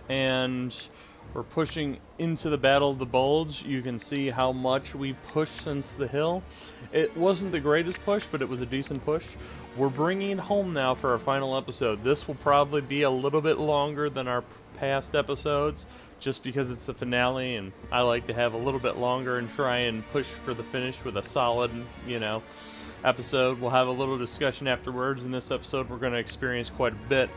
and we're pushing into the Battle of the Bulge. You can see how much we pushed since the hill. It wasn't the greatest push, but it was a decent push. We're bringing it home now for our final episode. This will probably be a little bit longer than our past episodes, just because it's the finale, and I like to have a little bit longer and try and push for the finish with a solid, episode. We'll have a little discussion afterwards. In this episode, we're going to experience quite a bit.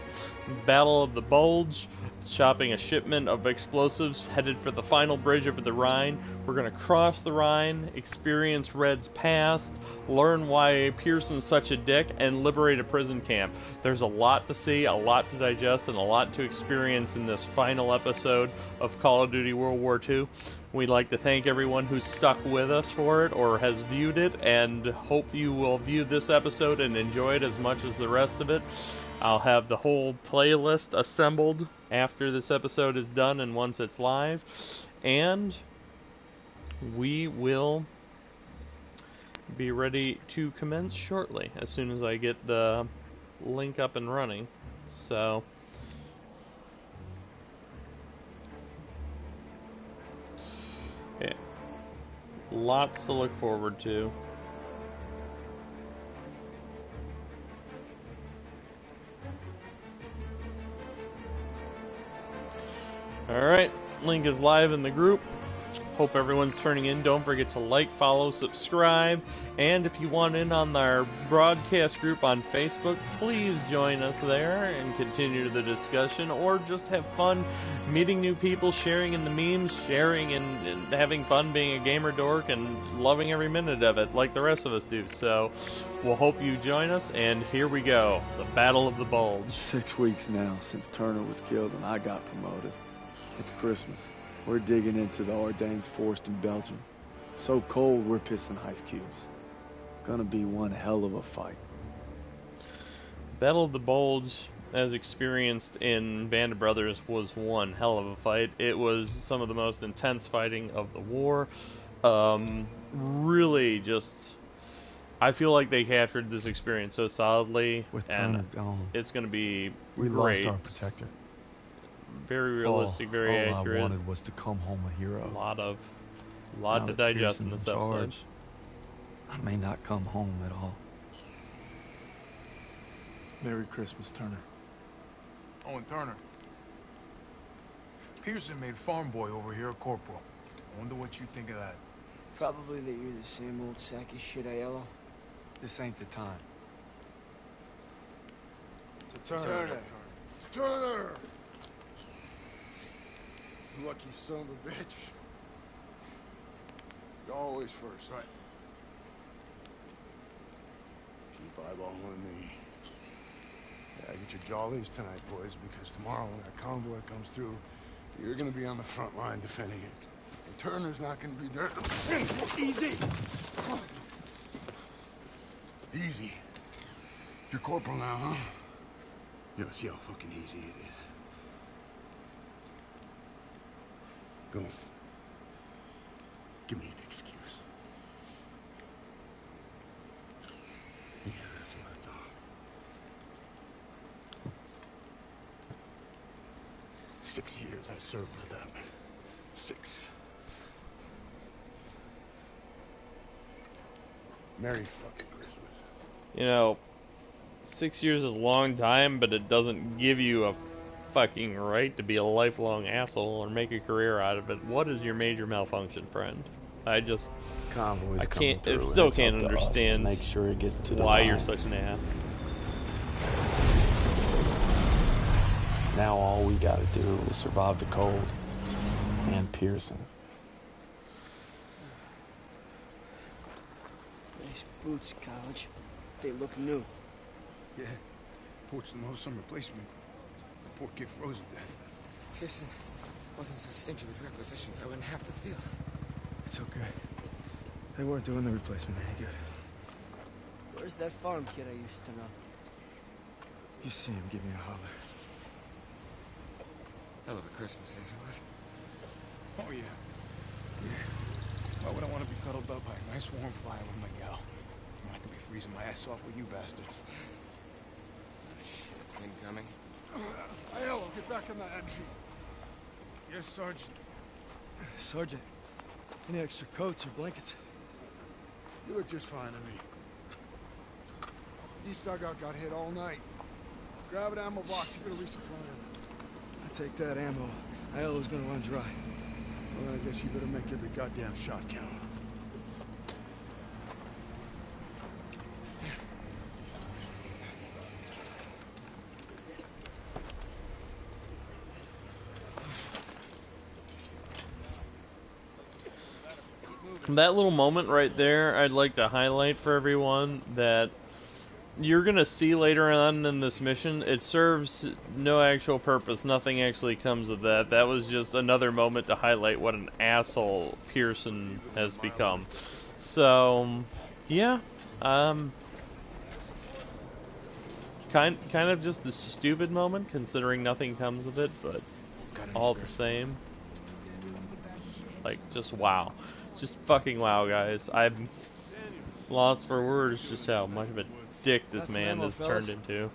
Battle of the Bulge, shopping a shipment of explosives, headed for the final bridge over the Rhine. We're going to cross the Rhine, experience Red's past, learn why Pierson's such a dick, and liberate a prison camp. There's a lot to see, a lot to digest, and a lot to experience in this final episode of Call of Duty World War II. We'd like to thank everyone who's stuck with us for it or has viewed it, and hope you will view this episode and enjoy it as much as the rest of it. I'll have the whole playlist assembled after this episode is done and once it's live, and we will be ready to commence shortly as soon as I get the link up and running. So yeah, lots to look forward to. Alright, link is live in the group. Hope everyone's turning in. Don't forget to like, follow, subscribe, and if you want in on our broadcast group on Facebook, please join us there and continue the discussion, or just have fun meeting new people, sharing in the memes, sharing and having fun being a gamer dork and loving every minute of it like the rest of us do. So we'll hope you join us, and here we go, the Battle of the Bulge. 6 weeks now since Turner was killed and I got promoted. It's Christmas. We're digging into the Ardennes forest in Belgium. So cold, we're pissing ice cubes. Gonna be one hell of a fight. Battle of the Bulge, as experienced in Band of Brothers, was one hell of a fight. It was some of the most intense fighting of the war. Really just... I feel like they captured this experience so solidly, With and Turner gone, it's going to be we great. lost our protector. Very realistic, very accurate. All I wanted was to come home a hero. A lot Now to that digest in Pierson's this episode. charge, I may not come home at all. Merry Christmas, Turner. Oh, and Turner. Pierson made farm boy over here a corporal. I wonder what you think of that. Probably that you're the same old sack of shit Aiello. This ain't the time. To Turner. Turner! You lucky son of a bitch. You're always first. Right. Keep eyeballing me. Yeah, get your jollies tonight, boys, because tomorrow when that convoy comes through, you're gonna be on the front line defending it. And Turner's not gonna be there. Easy! Easy. You're corporal now, huh? Yeah, see how fucking easy it is. Go on. Give me an excuse. Yeah, that's what I thought. 6 years I served with them. 6. Merry fucking Christmas. 6 years is a long time, but it doesn't give you a fucking right to be a lifelong asshole or make a career out of it. What is your major malfunction, friend? I still can't understand make sure it gets to the why line. you're such an ass. Now all we gotta do is survive the cold and Pierson. Nice boots, College. They look new. Yeah. Poached them some replacement. The poor kid froze to death. Pierson wasn't so stingy with requisitions. I wouldn't have to steal. It's okay. They weren't doing the replacement any good. Where's that farm kid I used to know? You see him, give me a holler. Hell of a Christmas, ain't it? Oh, yeah. Why would I want to be cuddled up by a nice warm fire with my gal? I could be freezing my ass off with you bastards. Shit, incoming. Aiello, get back on that engine. Yes, Sergeant. Sergeant, any extra coats or blankets? You look just fine to me. East dugout got hit all night. Grab an ammo box, you're gonna resupply him. I take that ammo. Aiello's gonna run dry. Well, I guess you better make every goddamn shot count. That little moment right there, I'd like to highlight for everyone that you're gonna see later on in this mission. It serves no actual purpose. Nothing actually comes of that. That was just another moment to highlight what an asshole Pierson has become. So, yeah, kind of just a stupid moment considering nothing comes of it, but all the same, like, just wow. Just fucking wow, guys. I'm lost for words just how much of a dick this man has turned into.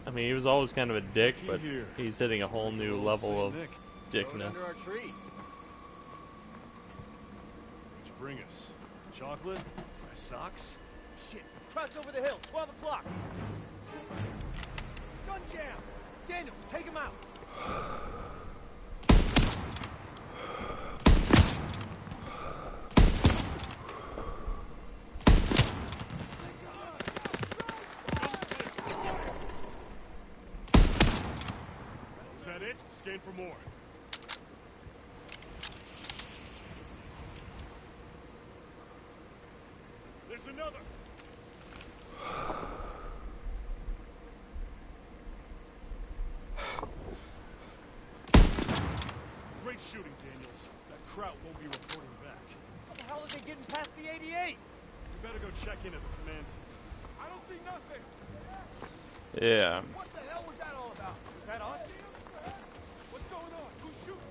I mean, he was always kind of a dick, but he's hitting a whole new level of dickness. What'd you bring us? Chocolate? My socks? Shit, Kraut's over the hill, 12 o'clock. Gun jam! Daniels, take him out! Scan for more. There's another. Great shooting, Daniels. That Kraut won't be reporting back. How the hell are they getting past the 88? We better go check in at the command tent. I don't see nothing. Yeah. What the hell was that all about? Was that us? What's going on? Who's shooting?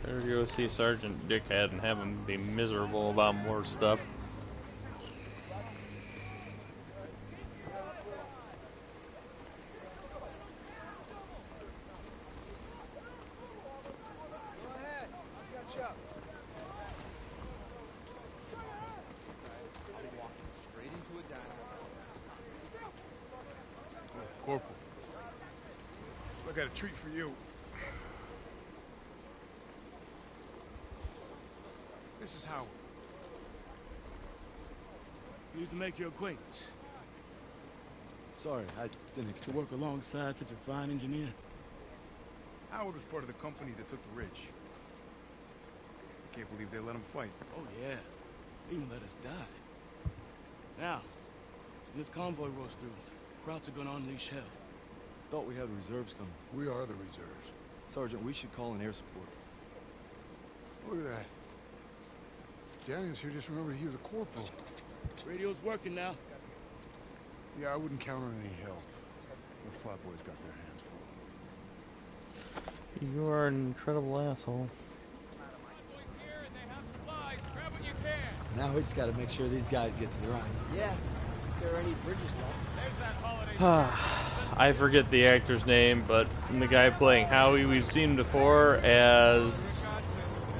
Better go see Sergeant Dickhead and have him be miserable about more stuff. Go ahead. I'll catch up. I'll be walking straight into a diner. Corporal. I got a treat for you. This is Howard. He used to make your acquaintance. Sorry, I didn't expect to work alongside such a fine engineer. Howard was part of the company that took the ridge. I can't believe they let him fight. Oh yeah, they even let us die. Now, when this convoy rolls through, Krauts are gonna unleash hell. Thought we had reserves coming. We are the reserves. Sergeant, we should call in air support. Look at that. Daniels here just remembered he was a corporal. Radio's working now. Yeah, I wouldn't count on any help. The flatboys got their hands full. You are an incredible asshole. Now we just gotta make sure these guys get to the Rhine. Yeah, if there are any bridges left. I forget the actor's name, but the guy playing Howie, we've seen him before as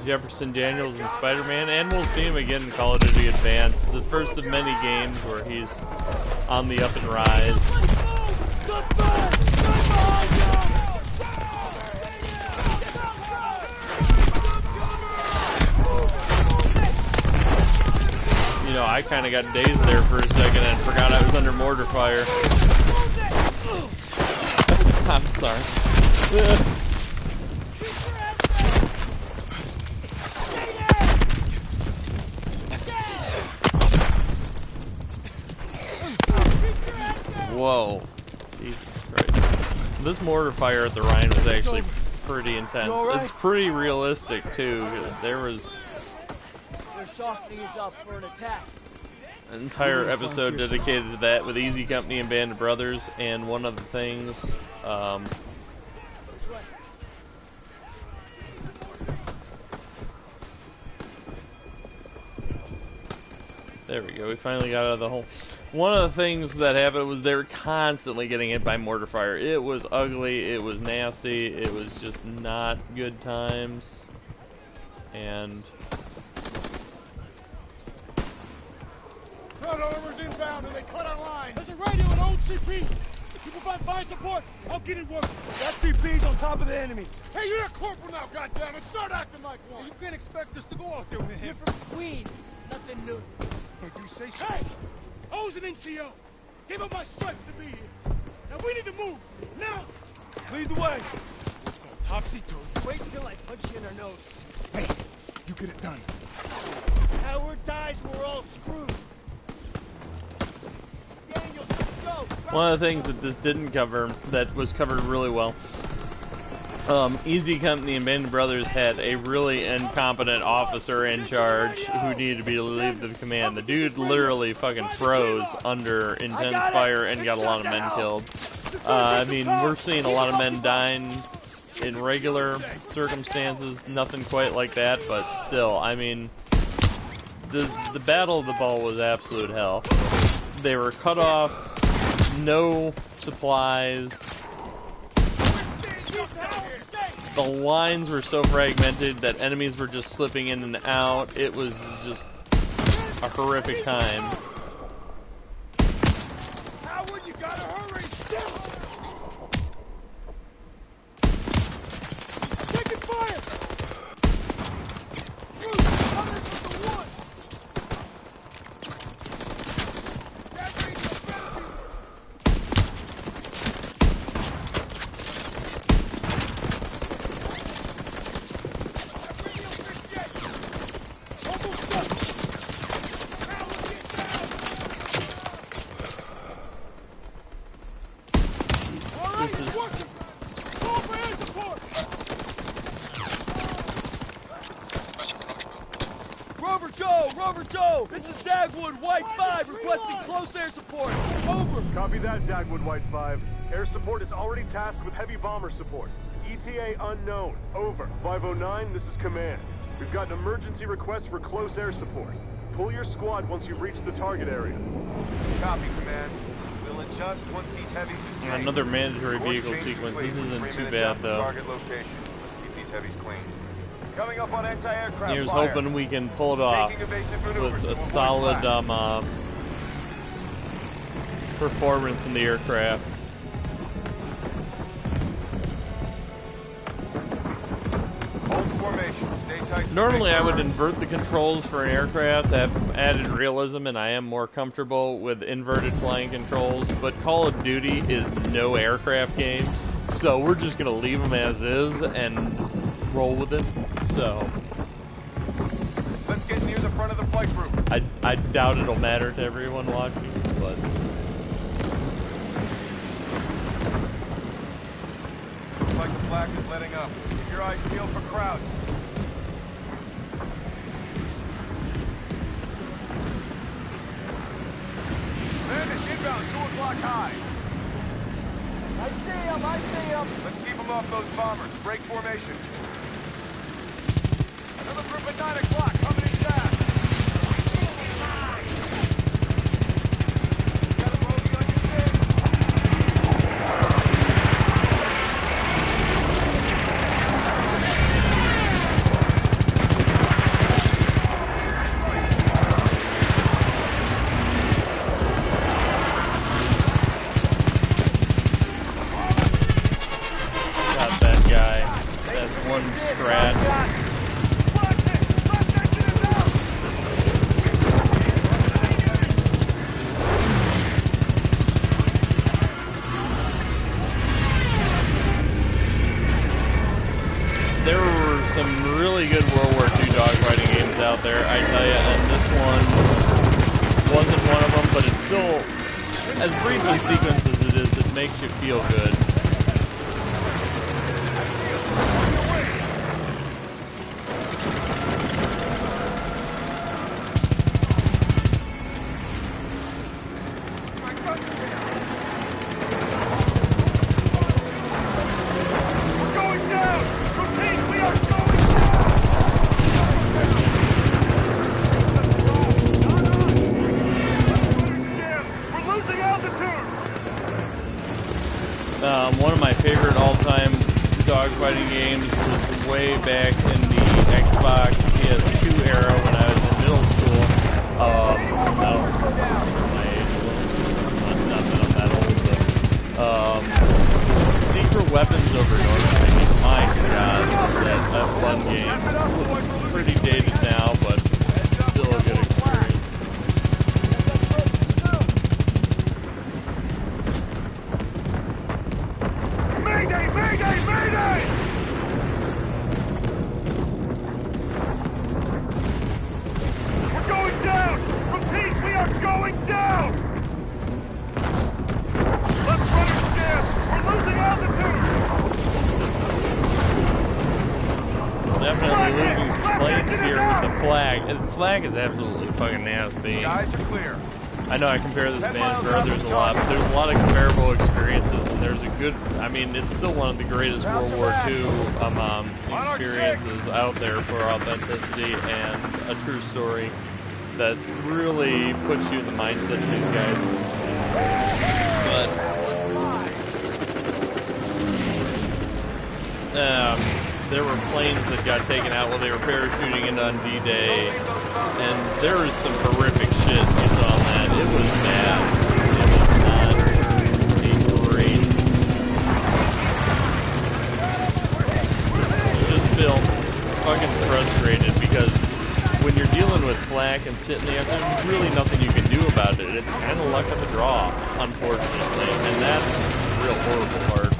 Jefferson Daniels in Spider-Man, and we'll see him again in Call of Duty Advanced, the first of many games where he's on the up and rise. You know, I kind of got dazed there for a second and forgot I was under mortar fire. I'm sorry. Whoa. Jesus Christ. This mortar fire at the Rhine was actually pretty intense. It's pretty realistic, too. There was They're softening us up for an attack. an entire episode dedicated to that with Easy Company and Band of Brothers, and one of the things, there we go, we finally got out of the hole. One of the things that happened was they were constantly getting hit by mortar fire. It was ugly, it was nasty, it was just not good times. And Front armor's inbound and they cut our line. There's a radio and old CP. You provide fire support, I'll get it working. That CP's on top of the enemy. Hey, you're a corporal now, goddammit! Start acting like one! You can't expect us to go out there with him. You're from Queens. Nothing new. If you say so. Hey! I was an NCO. Give up my stripes to be here. Now we need to move. Now! Lead the way. Topsy-turvy. Wait till I punch you in our nose. Hey, you get it done. Howard dies, we're all screwed. Daniel, let's go. one of the things that this didn't cover, that was covered really well, Easy Company and Band of Brothers had a really incompetent officer in charge who needed to be relieved of command. The dude literally fucking froze under intense fire and got a lot of men killed. I mean, we're seeing a lot of men dying in regular circumstances, nothing quite like that, but still, I mean, the Battle of the Ball was absolute hell. They were cut off, no supplies. The lines were so fragmented that enemies were just slipping in and out. It was just a horrific time. Howard, you gotta hurry! Taking fire! This is Dagwood, White 5, requesting close air support. Over. Copy that, Dagwood, White 5. Air support is already tasked with heavy bomber support. ETA unknown. Over. 509, this is command. We've got an emergency request for close air support. Pull your squad once you've reached the target area. Copy, command. We'll adjust once these heavies are taken. Another mandatory vehicle sequence. This isn't too bad, though. Target location. Let's keep these heavies clean. Coming up on anti-aircraft Here's fire. hoping we can pull it off with a solid performance in the aircraft. Hold formation. Stay tight. Normally I would invert the controls for an aircraft to have added realism, and I am more comfortable with inverted flying controls, but Call of Duty is no aircraft game, so we're just going to leave them as is and roll with it. So let's get near the front of the flight group. I doubt it'll matter to everyone watching, but looks like the flak is letting up. Keep your eyes peeled for crowds. Bandits inbound, 2 o'clock high. I see him! Let's keep them off those bombers. Break formation. Another group at 9 o'clock, coming in fast. Got a bogey on your six. got that guy. That's one scratch. There were some really good World War II dogfighting games out there, I tell you, and this one wasn't one of them, but it's still, as briefly sequenced as it is, it makes you feel good. games was way back in the Xbox PS2 era when I was in middle school. I don't remember my age. Not that I'm that old, but Secret Weapons over Normandy. My God, that fun game. Pretty dated now, but still a good experience. Mayday! Mayday! Mayday! We're going down! Repeat, we are going down! Let's run it, Stan! We're losing altitude! Definitely losing planes here with the flag. And the flag is absolutely fucking nasty. Skies are clear. I know I compare this band to others a lot, but there's a lot of comparable experiences, and there's a good, I mean, it's still one of the greatest World War II experiences out there for authenticity and a true story that really puts you in the mindset of these guys. But, there were planes that got taken out while they were parachuting into on D-Day, and there was some horrific shit you saw on that. It was bad. It was not a great. You just feel fucking frustrated because when you're dealing with flak and sitting there, there's really nothing you can do about it. It's kind of luck of the draw, unfortunately, and that's the real horrible part.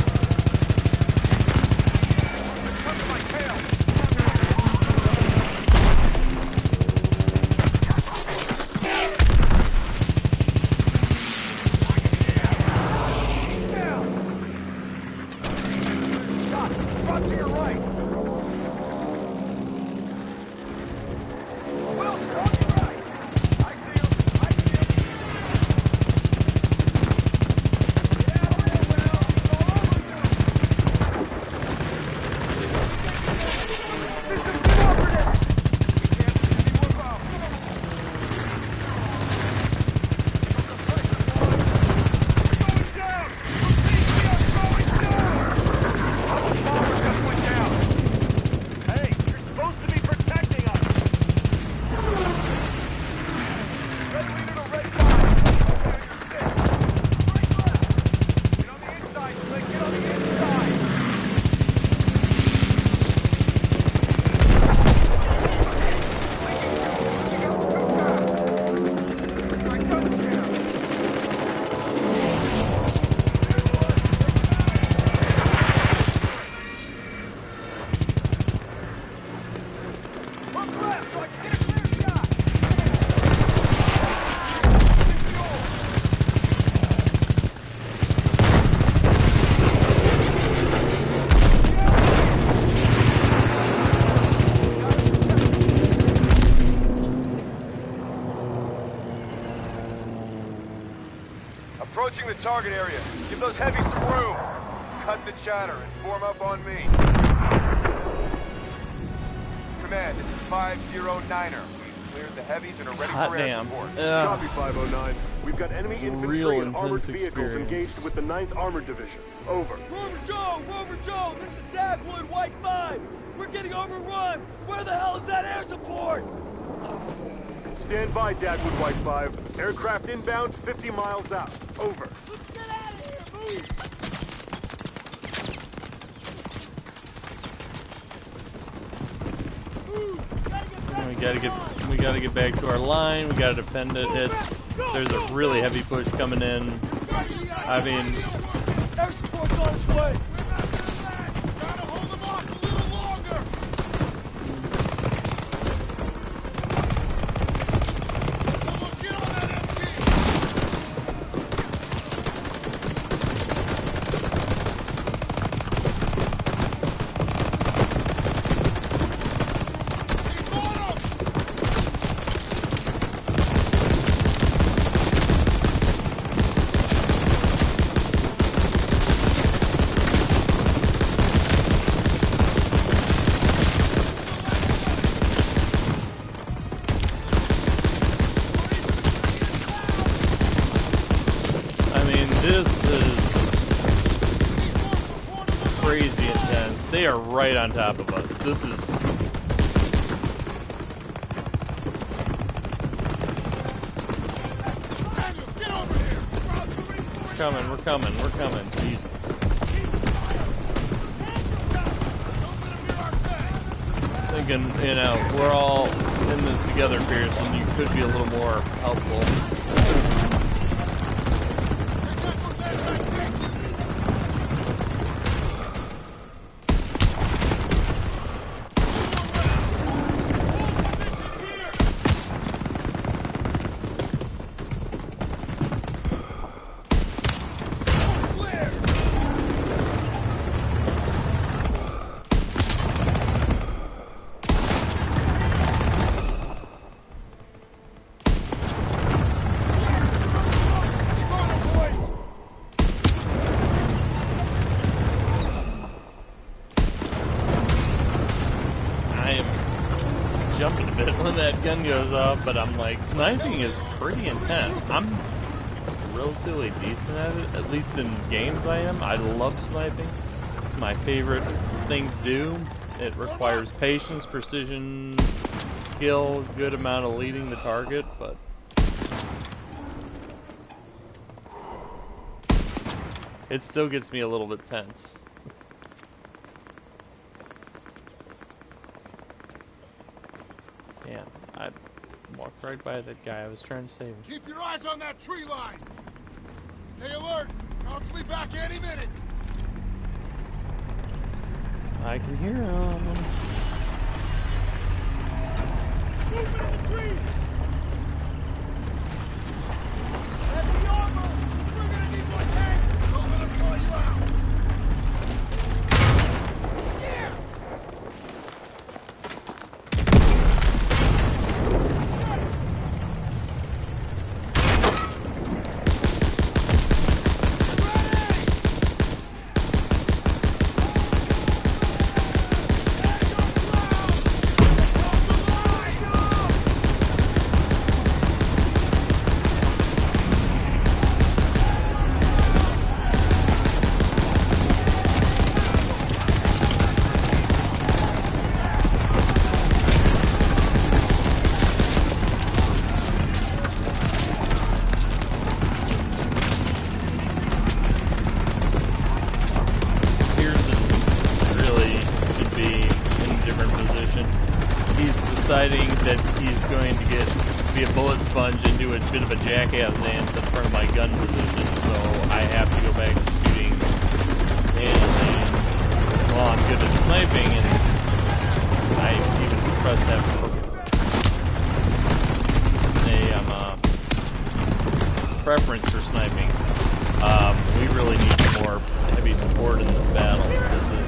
Approaching the target area. Give those heavies some room. Cut the chatter and form up on me. Command, this is 509er. We've cleared the heavies and are ready for air support. Copy 509. We've got enemy infantry and armored vehicles engaged with the 9th Armored Division. Over. Rover Joe, this is Dagwood, White 5. We're getting overrun. Where the hell is that air support? Stand by, Dagwood White 5. Aircraft inbound 50 miles out. Over. Let's get out of here, We gotta get back to our line. We gotta defend it. There's a really heavy push coming in. I mean, air support's on its way. are right on top of us. This is... We're coming. Jesus. Thinking, you know, we're all in this together, Pearson. You could be a little more helpful. Gun goes off, but I'm like, sniping is pretty intense. I'm relatively decent at it, at least in games I am. I love sniping. It's my favorite thing to do. It requires patience, precision, skill, good amount of leading the target, but it still gets me a little bit tense. Yeah, I walked right by that guy. I was trying to save him. Keep your eyes on that tree line. Stay alert. Cops will be back any minute. I can hear him. Movement in the trees! Heavy armor! We're gonna need more tanks! Don't let them call you out! Yeah! That he's going to be a bullet sponge and do a bit of a jackass dance in front of my gun position, so I have to go back to shooting. And well, I'm good at sniping, and I even pressed that preference for sniping. We really need more heavy support in this battle. This is...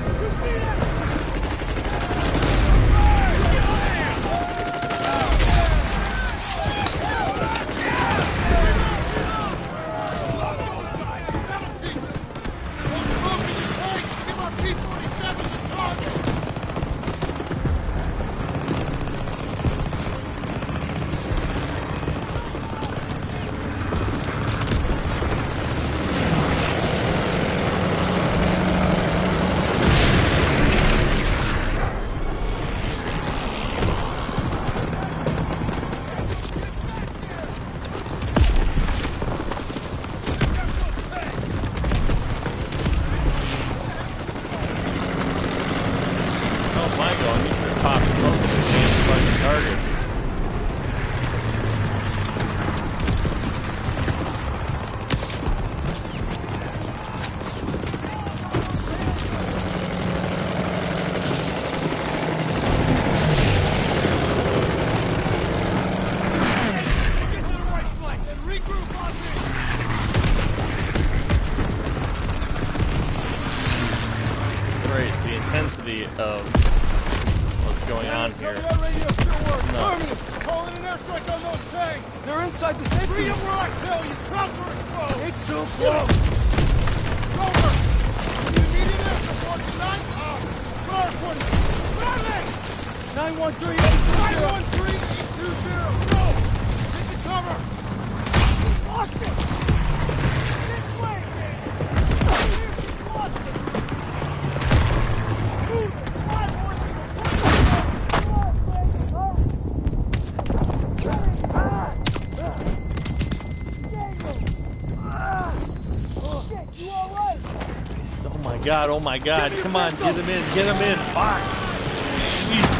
Of what's going on here. Calling an airstrike on those tanks. They're inside the safety. Bring them where I tell you. Crowds are exposed. It's too close. Over. You needed air support tonight? Car 40. 913. 913-820. Go. Get the cover. Lost it. This way, man. Lost it. Move. god, oh my god. Come on, get him in, get him in. Fuck. Jesus.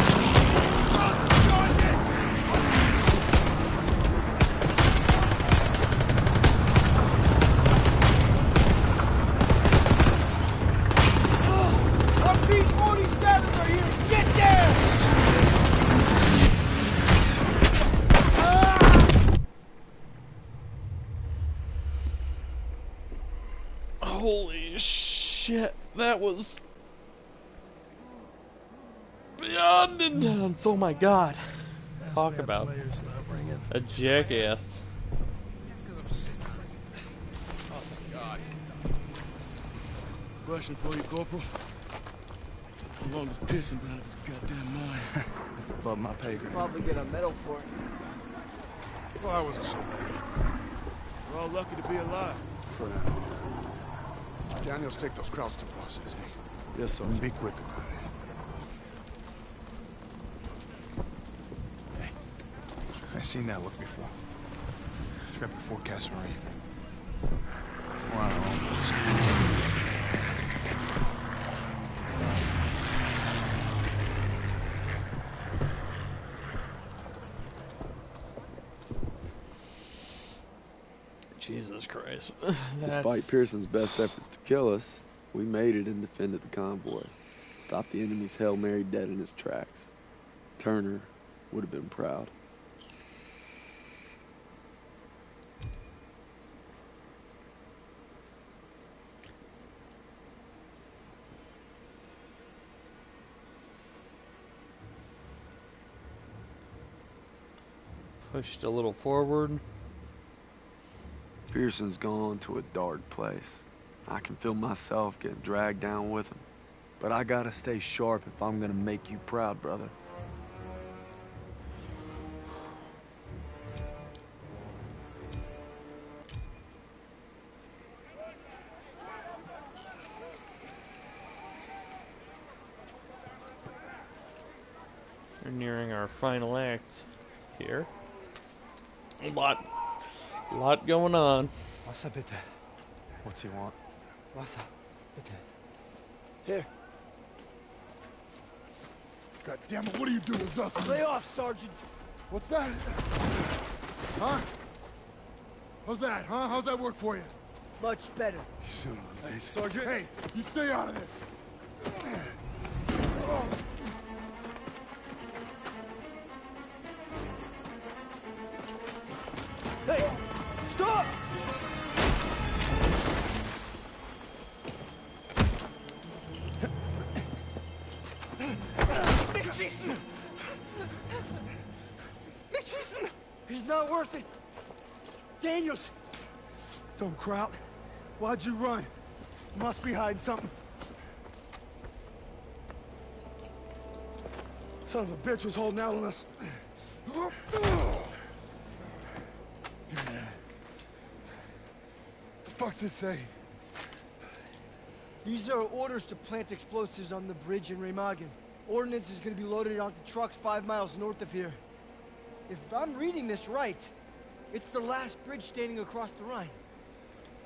Holy shit, that was beyond intense. Oh my god. Talk about a jackass. Oh my god. Question for you, Corporal. How long has Pierson been out of his goddamn mind? That's above my pay grade. Probably get a medal for it. Well, I wasn't so bad. We're all lucky to be alive. For now. Daniels, take those Krauts to bosses, eh? Yes, sir. And be quick about it. Hey, I seen that look before. It's right before Castle Reef. Wow, almost. Jesus Christ. Despite Pierson's best efforts to kill us, we made it and defended the convoy. Stopped the enemy's Hail Mary dead in its tracks. Turner would have been proud. Pushed a little forward. Pierson's gone to a dark place. I can feel myself getting dragged down with him. But I gotta stay sharp if I'm gonna make you proud, brother. We're nearing our final act here. A lot going on. What's up, bitte? What's he want? What's up, bitte? Here. God damn it, what are you doing, Zussman? Lay off, Sergeant. What's that? Huh? How's that, huh? How's that work for you? Much better. You son of a bitch. Sergeant? Hey, you stay out of this. Hey, stop! Jason! Jason! He's not worth it. Daniels! Don't Kraut. Why'd you run? You must be hiding something. Son of a bitch was holding out on us. The fuck's this say? These are orders to plant explosives on the bridge in Remagen. Ordnance is going to be loaded onto trucks 5 miles north of here. If I'm reading this right, it's the last bridge standing across the Rhine.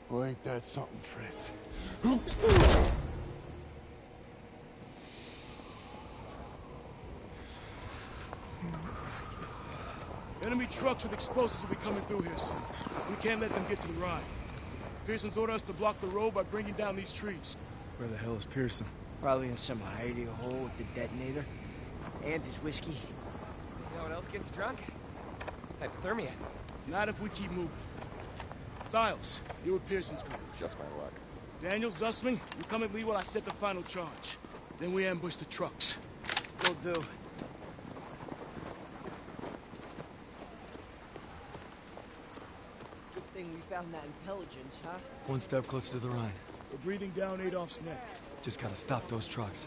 Well, ain't that something, Fritz? Enemy trucks with explosives will be coming through here soon. We can't let them get to the Rhine. Pierson's ordered us to block the road by bringing down these trees. Where the hell is Pierson? Probably in some hidey hole with the detonator. And his whiskey. No one else gets drunk? Hypothermia. Not if we keep moving. Siles, you're with Pierson's group. Just my luck. Daniel, Zussman, you come at me while I set the final charge. Then we ambush the trucks. Will do. Good thing we found that intelligence, huh? One step closer to the Rhine. We're breathing down Adolf's neck. Just gotta stop those trucks.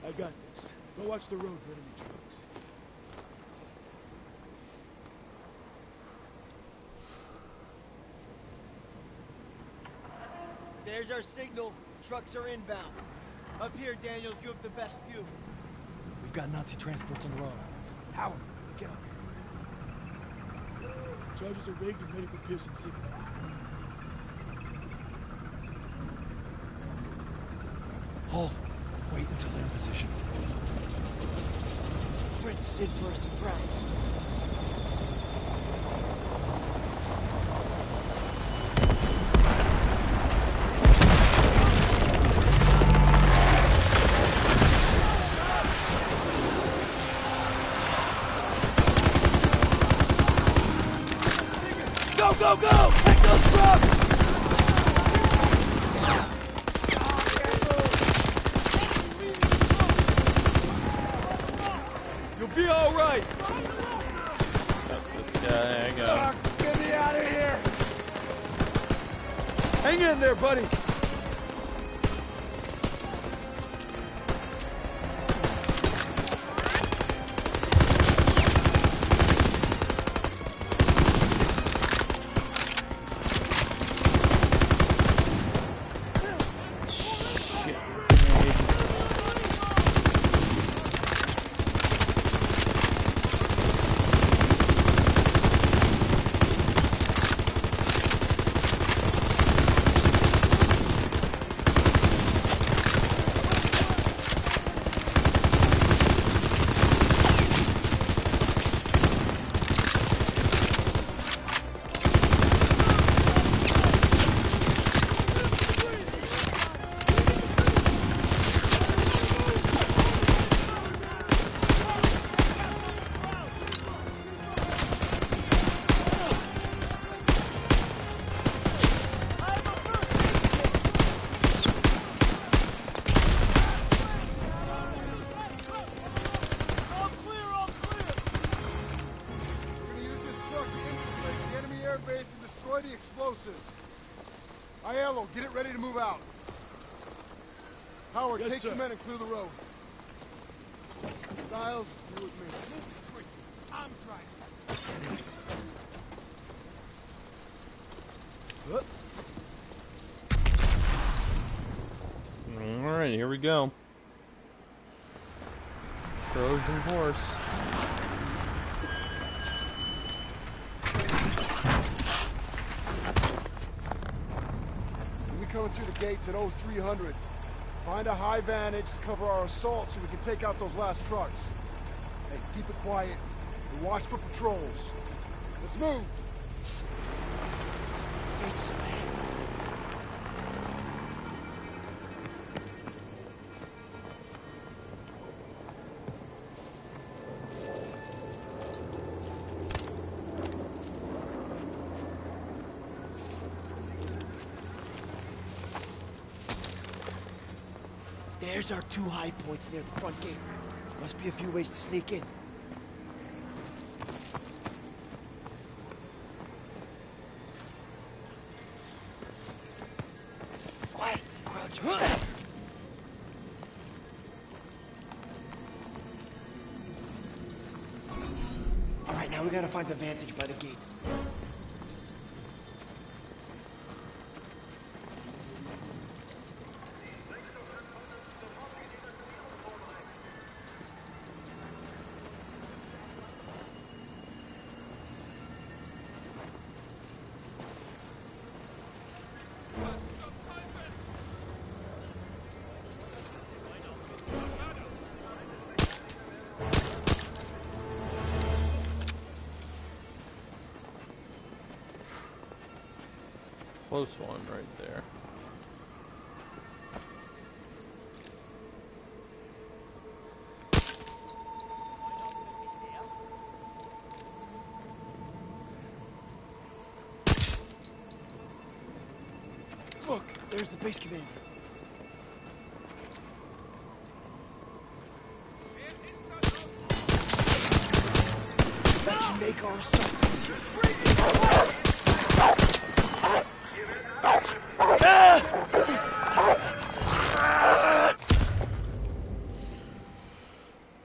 I got this. Go watch the road for enemy trucks. There's our signal. Trucks are inbound. Up here, Daniels, you have the best view. We've got Nazi transports on the road. Howard, Get up here. Charges are rigged and ready for Piersons' signal. Hold. Wait until they're in position. Prince Sid for a surprise. Go, go, go! Take those trucks! You'll be all right. Got this guy. I got him. Get me out of here! Hang in there, buddy. The explosive. Aiello, get it ready to move out. Howard, Yes, take sir. some men and clear the road. Styles, you with me. I'm trying. Alright, here we go. Trojan horse. We'll be coming through the gates at 0300. Find a high vantage to cover our assault so we can take out those last trucks. Hey, keep it quiet and watch for patrols. Let's move! There's our two high points near the front gate. Must be a few ways to sneak in. Quiet, crouch. All right, now we gotta find the vantage by the gate. Close one right there. Look, there's the base commander. That should make our assault easier.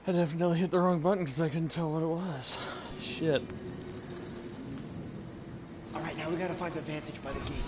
I definitely hit the wrong button because I couldn't tell what it was. Shit. Alright, now we gotta find the vantage by the gate.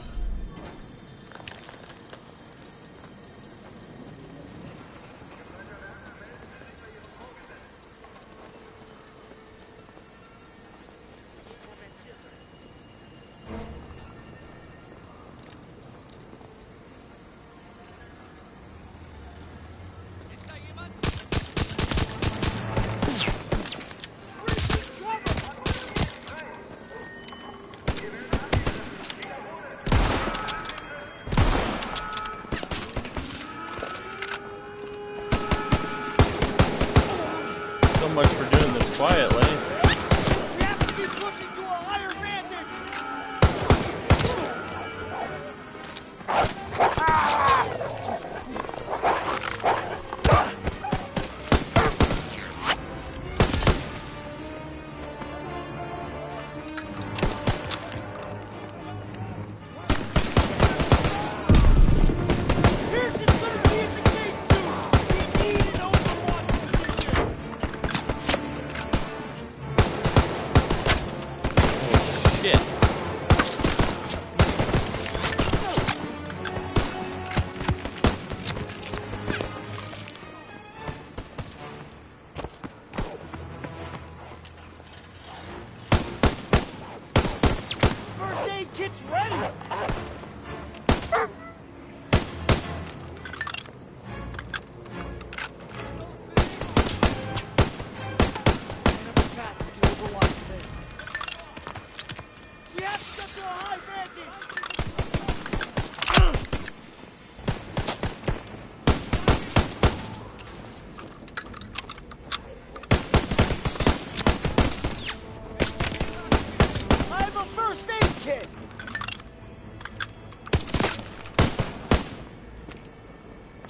shit. First aid kit's ready!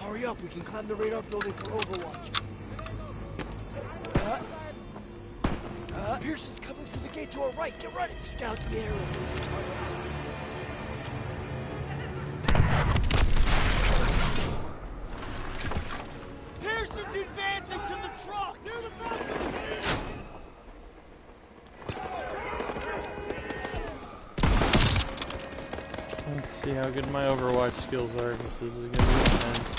Hurry up, we can climb the radar building for Overwatch. Piersons coming through the gate to our right. Get ready. Scout the area. Piersons advancing to the truck. Near the balcony. Let's see how good my Overwatch skills are. This is gonna be intense.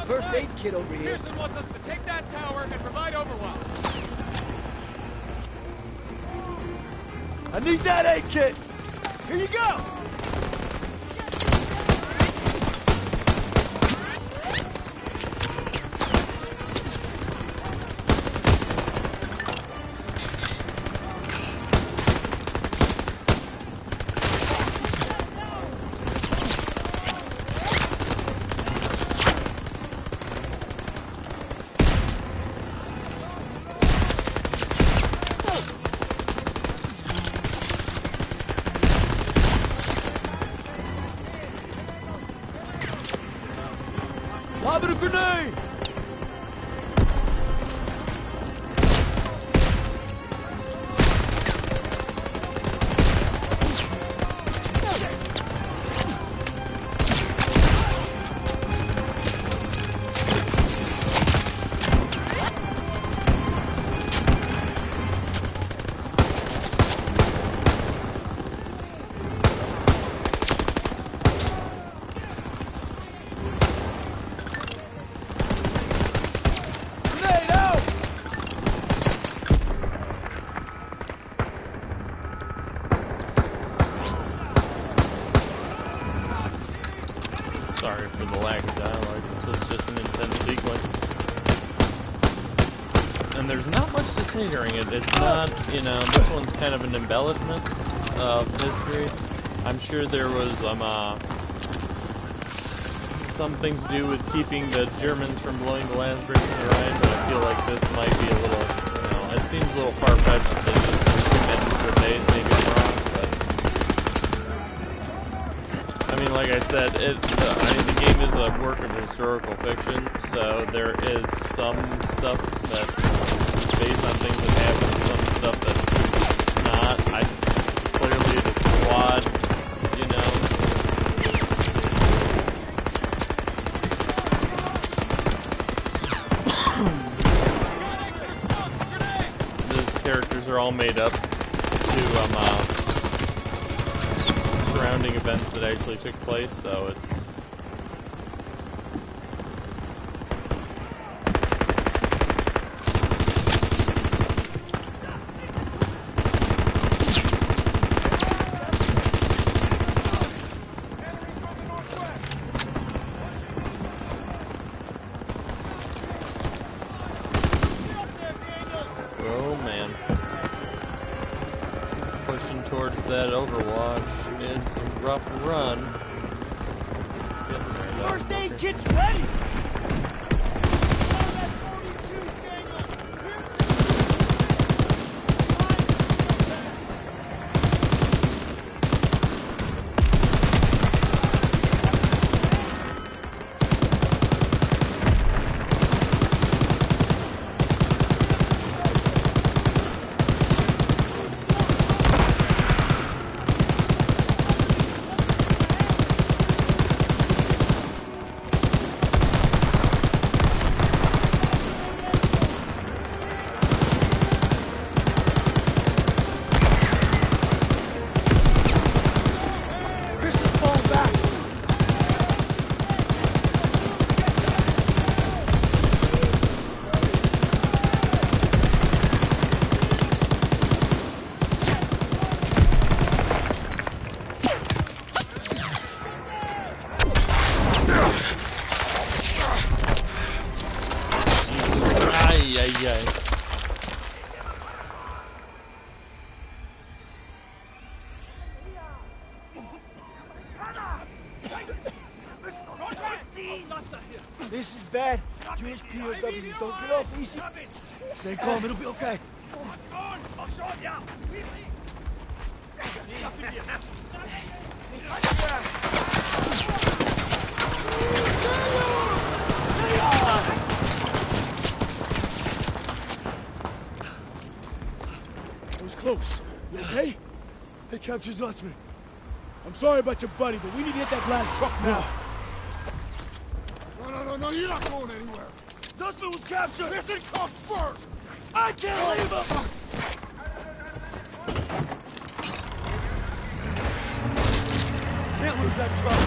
First aid kit over here. Pearson wants us to take that tower and provide overwatch. I need that aid kit. Here you go. Lob it a grenade! Sorry for the lack of dialogue, this was just an intense sequence. And there's not much to say during it. It's not, you know, this one's kind of an embellishment of history. I'm sure there was something to do with keeping the Germans from blowing the last bridge in the Rhine, but I feel like this might be a little, you know, it seems a little far-fetched to just commit to the base, maybe I'm wrong, but I mean, like I said, the game is a historical fiction, so there is some stuff that is based on things that happen, some stuff that's not. Clearly the squad, you know. These characters are all made up to surrounding events that actually took place, so it's that Overwatch is a rough run. First aid kit's ready! This is bad. Jewish POWs don't get off easy. Stay calm, it'll be okay. That was close. You okay? They captured Zussman. I'm sorry about your buddy, but we need to hit that last truck now. No, you're not going anywhere. Zussman was captured! Pearson comes first! I can't leave him! Can't lose that truck.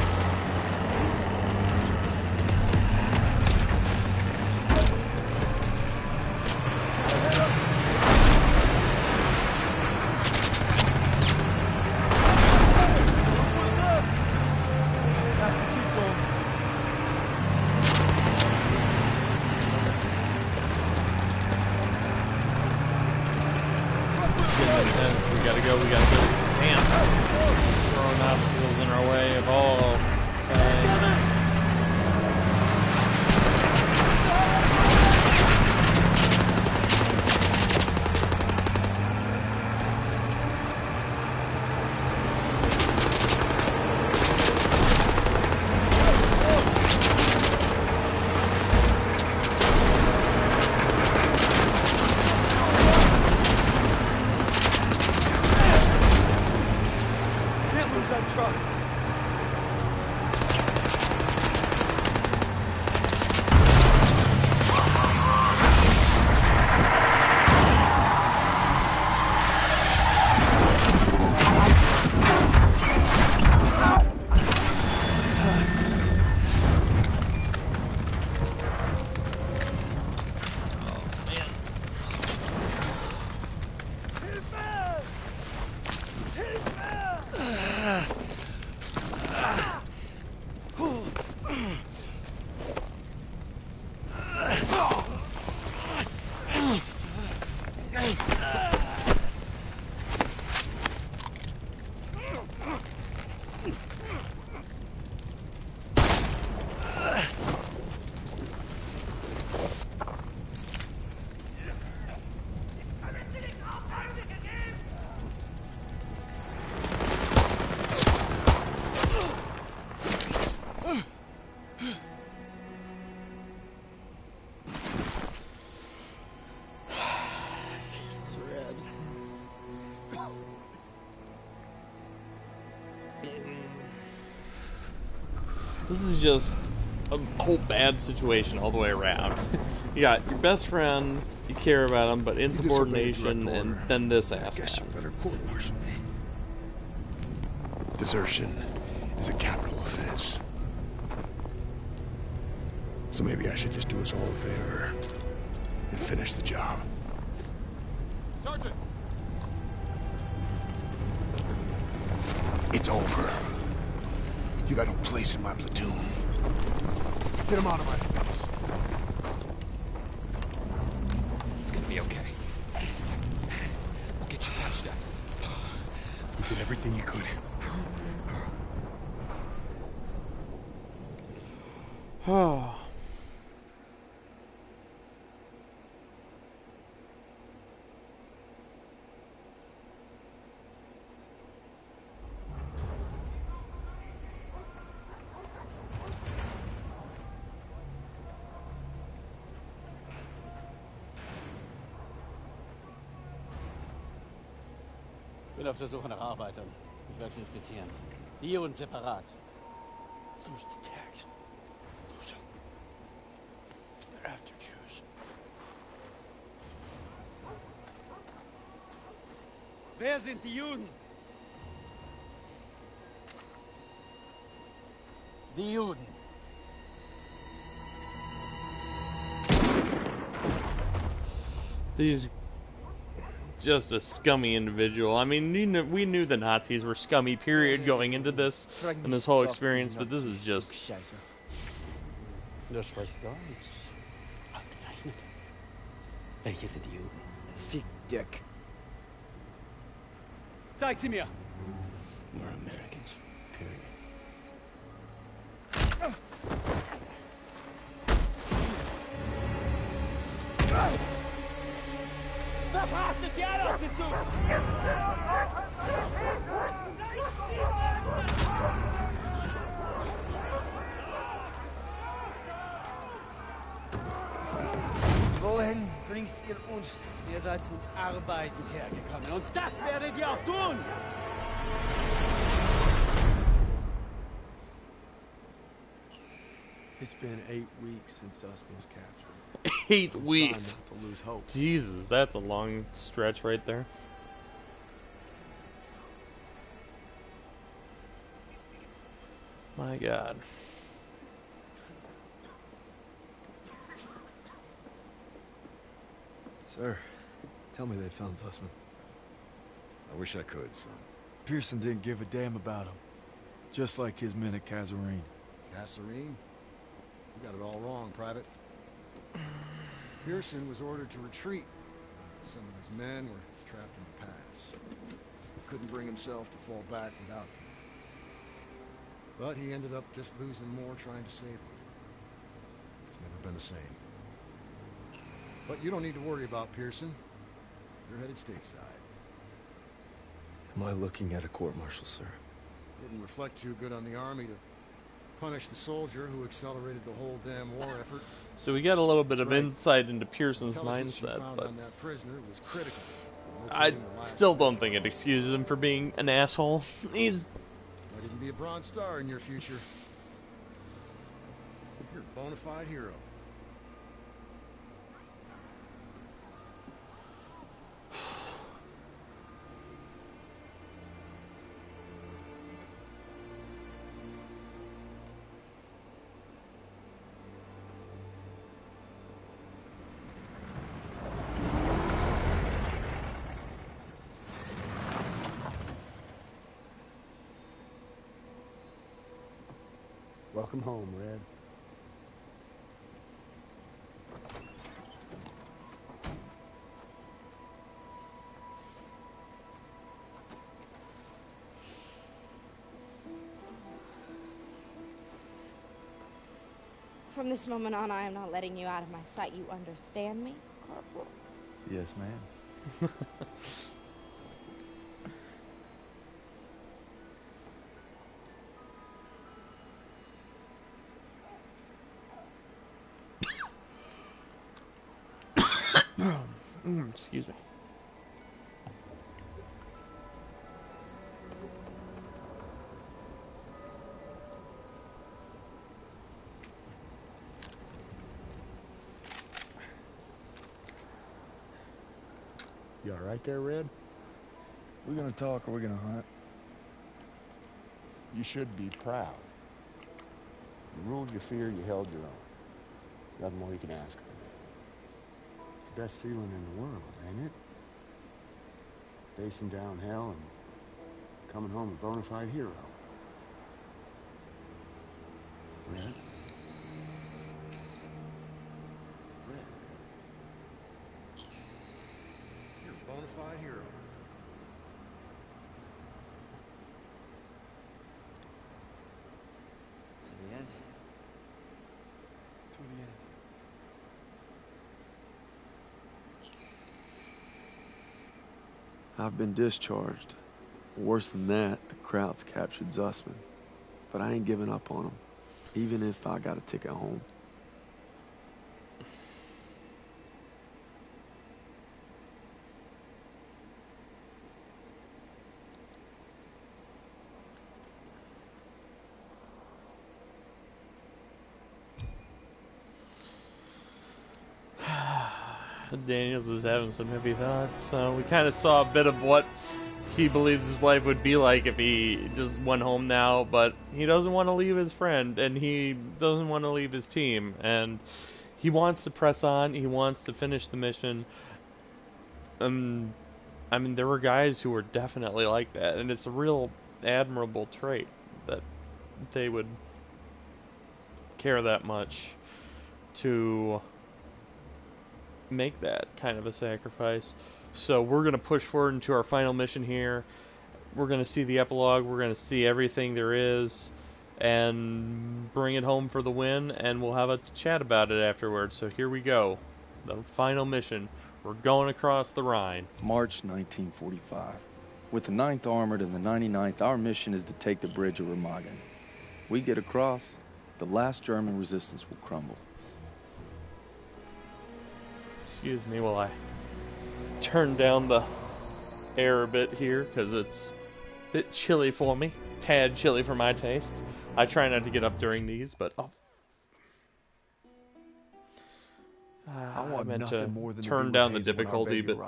We gotta go. Damn. Throwing obstacles in our way of all kinds. This is just a whole bad situation all the way around. You got your best friend, you care about him, but insubordination, and then this ass. I guess you better court-martial me. Desertion is a capital offense. So maybe I should just do us all a favor and finish the job. Sergeant! It's over. You got no place in my platoon. Get him out of my face. It's gonna be okay. We'll get you patched up. You did everything you could. Oh. Ich bin auf der Suche nach Arbeitern. Ich werde sie inspizieren. Hier und separat. There's the tags. They're after Jews. Wer sind die Juden? Die Juden. He's just a scummy individual. I mean, we knew the Nazis were scummy, period, going into this and this whole experience, but this is just... Du sprichst Deutsch. Ausgezeichnet. Welche sind die Juden? Fick Dick. Zeig sie mir! We're Americans. Period. Verfrachtet sie alle auf den Zug! Wohin bringt ihr uns? Ihr seid zum Arbeiten hergekommen und das werdet ihr auch tun! It's been 8 weeks since Usman was captured. 8 weeks. To lose hope. Jesus, that's a long stretch right there. My God. Sir, tell me they found Sussman. I wish I could, son. Pierson didn't give a damn about him. Just like his men at Kasserine. Kasserine? You got it all wrong, Private. Pierson was ordered to retreat. Some of his men were trapped in the pass. Couldn't bring himself to fall back without them. But he ended up just losing more trying to save them. It's never been the same. But you don't need to worry about Pierson. You're headed stateside. Am I looking at a court-martial, sir? Wouldn't reflect too good on the Army to punish the soldier who accelerated the whole damn war effort. So we got a little bit of right. insight into Pierson's Intelligence you mindset, found but on that prisoner was critical. No I kidding, the last still don't man think it was. excuses him for being an asshole. He's... Might even be a Bronze Star in your future. You're a bona fide hero. Welcome home, Red. From this moment on, I am not letting you out of my sight. You understand me, Corporal? Yes, ma'am. Excuse me. You all right there, Red? We gonna talk or we gonna hunt? You should be proud. You ruled your fear, you held your own. Nothing more you can ask. It's the best feeling in the world, ain't it? Facing down hell and coming home a bona fide hero. Red? Red. You're a bona fide hero. To the end. To the end. I've been discharged. Worse than that, the Krauts captured Zussman. But I ain't giving up on them, even if I got a ticket home. Daniels is having some heavy thoughts, so we kind of saw a bit of what he believes his life would be like if he just went home now, but he doesn't want to leave his friend, and he doesn't want to leave his team, and he wants to press on, he wants to finish the mission. I mean, there were guys who were definitely like that, and it's a real admirable trait that they would care that much to make that kind of a sacrifice. So we're going to push forward into our final mission here. We're going to see the epilogue, we're going to see everything there is, and bring it home for the win, and we'll have a chat about it afterwards. So here we go. The final mission. We're going across the Rhine. March 1945. With the 9th Armored and the 99th, our mission is to take the bridge of Remagen. We get across, the last German resistance will crumble. Excuse me while I turn down the air a bit here, because it's a bit chilly for me. Tad chilly for my taste. I try not to get up during these, but I meant to turn down the difficulty, but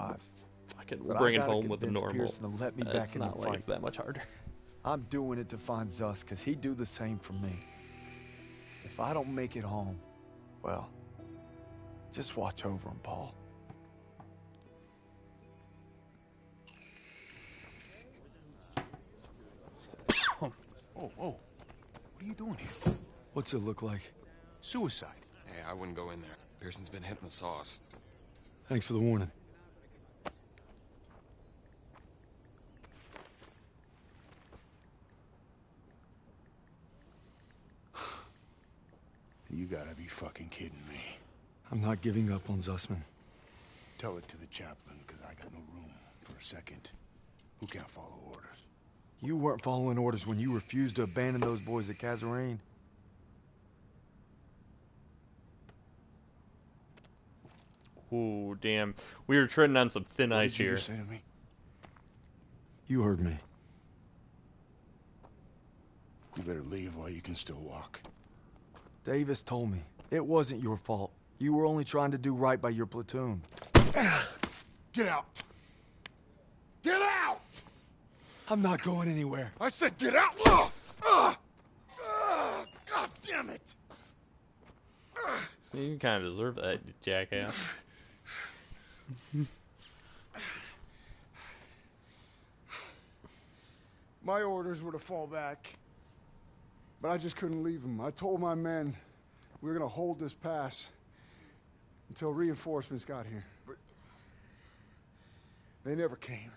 fucking we'll bring it home with the normal. Pearson to let me back It's in the not like fight. it's that much harder. I'm doing it to find Zuss, because he'd do the same for me. If I don't make it home, well, just watch over him, Paul. Whoa, whoa. What are you doing here? What's it look like? Suicide. Hey, I wouldn't go in there. Pierson's been hitting the sauce. Thanks for the warning. You gotta be fucking kidding me. I'm not giving up on Zussman. Tell it to the chaplain, because I got no room for a second. Who can't follow orders? You weren't following orders when you refused to abandon those boys at Kazarine. Ooh, damn. We were treading on some thin ice here. What did you say to me? You heard me. You better leave while you can still walk. Davis told me. It wasn't your fault. You were only trying to do right by your platoon. Get out! Get out! I'm not going anywhere. I said get out! God damn it! You kind of deserve that, you jackass. My orders were to fall back. But I just couldn't leave them. I told my men we were gonna hold this pass until reinforcements got here. But they never came.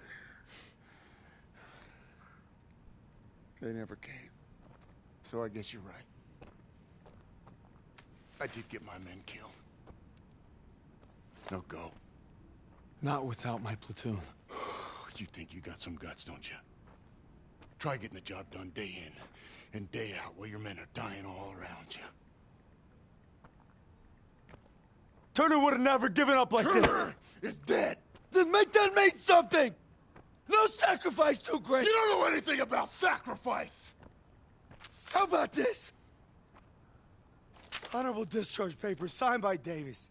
They never came. So I guess you're right. I did get my men killed. Now go. Not without my platoon. You think you got some guts, don't you? Try getting the job done day in and day out while your men are dying all around you. Turner would have never given up like Turner is dead. Then make that mean something! No sacrifice too great! You don't know anything about sacrifice! How about this? Honorable discharge papers signed by Davis.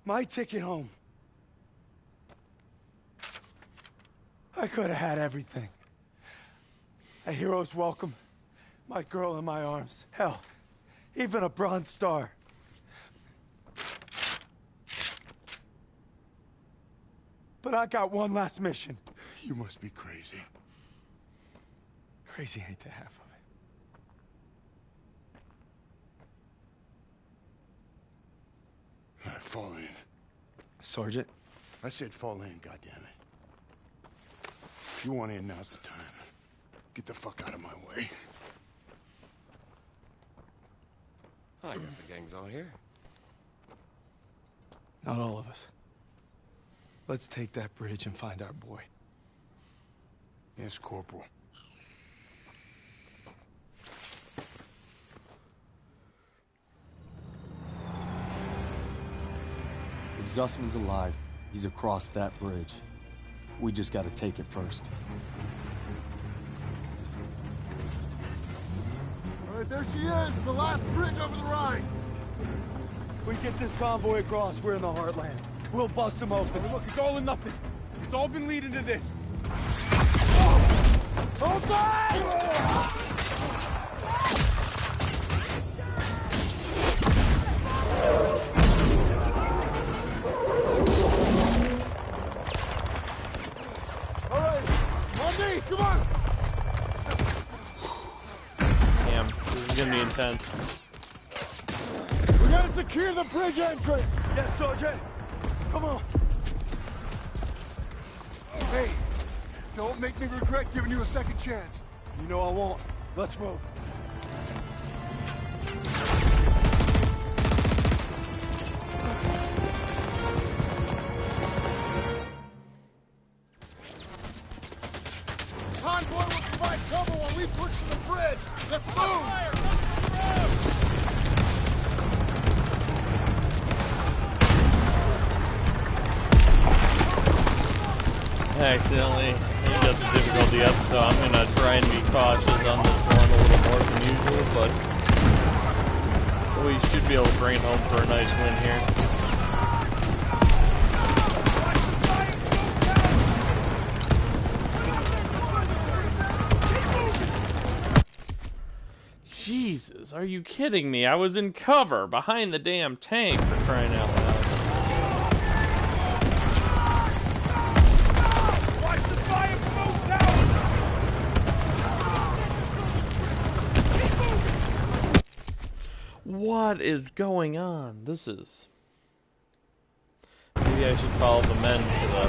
My ticket home. I could have had everything. A hero's welcome, my girl in my arms. Hell, even a Bronze Star. But I got one last mission. You must be crazy. Crazy ain't the half of it. All right, fall in. Sergeant? I said fall in, goddammit. If you want in, now's the time. Get the fuck out of my way. I guess the gang's all here. Not all of us. Let's take that bridge and find our boy. Yes, Corporal. If Zussman's alive, he's across that bridge. We just gotta take it first. All right, there she is, the last bridge over the Rhine. We get this convoy across, we're in the heartland. We'll bust them open. Look, it's all or nothing. It's all been leading to this. Hold tight! All right, on me, come on! Damn, this is gonna be intense. We gotta secure the bridge entrance! Yes, Sergeant. Come on. Hey, don't make me regret giving you a second chance. You know I won't. Let's move. Convoy will provide cover while we push to the bridge. Let's move! I accidentally ended up the difficulty up, so I'm gonna try and be cautious on this one a little more than usual, but we should be able to bring it home for a nice win here. Jesus, are you kidding me? I was in cover behind the damn tank, for crying out loud. What is going on? This is... Maybe I should follow the men to the...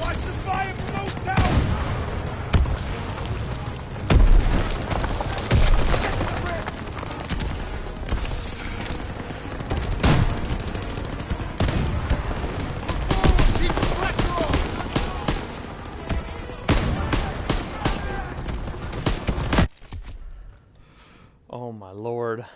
Watch the fire from those towers! Keep the pressure on! Oh my lord.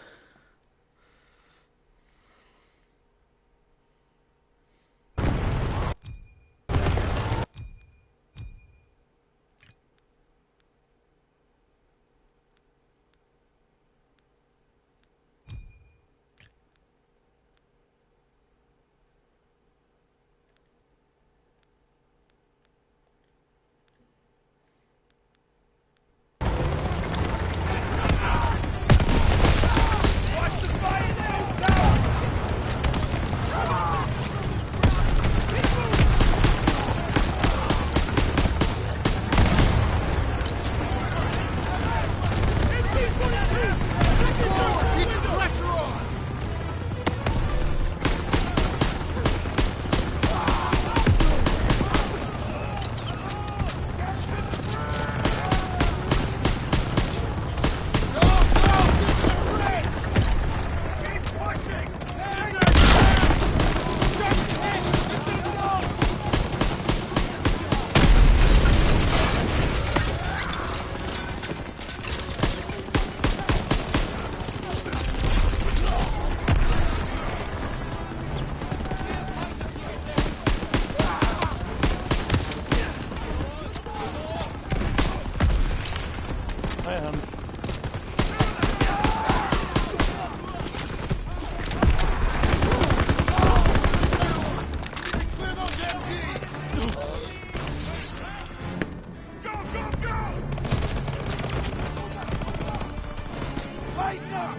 Tighten up!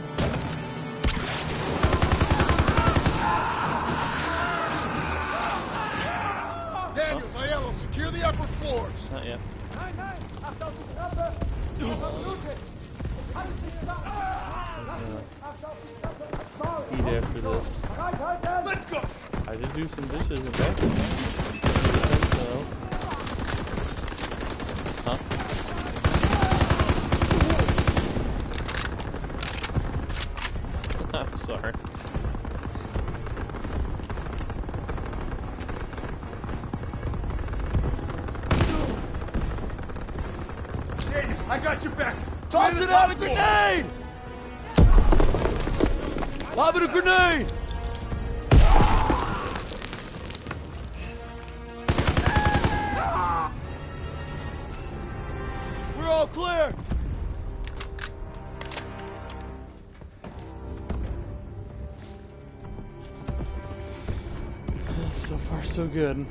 Daniels, Aiello, secure the upper floors. Not yet. Eat after this. Let's go! I did do some dishes in the back. I think so. Huh? I'm sorry. Daniels, I got your back. Toss it out a grenade! Lob it a grenade! We're all clear! So far, so good.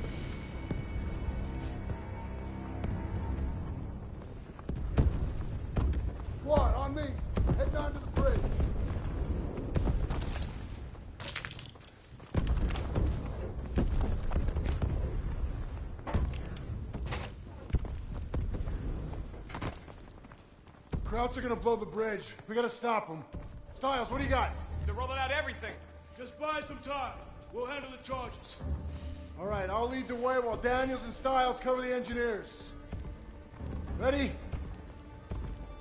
Squad, on me. Head down to the bridge. Krauts are gonna blow the bridge. We gotta stop them. Stiles, what do you got? They're rolling out everything. Just buy some time. We'll handle the charges. All right, I'll lead the way while Daniels and Stiles cover the engineers. Ready?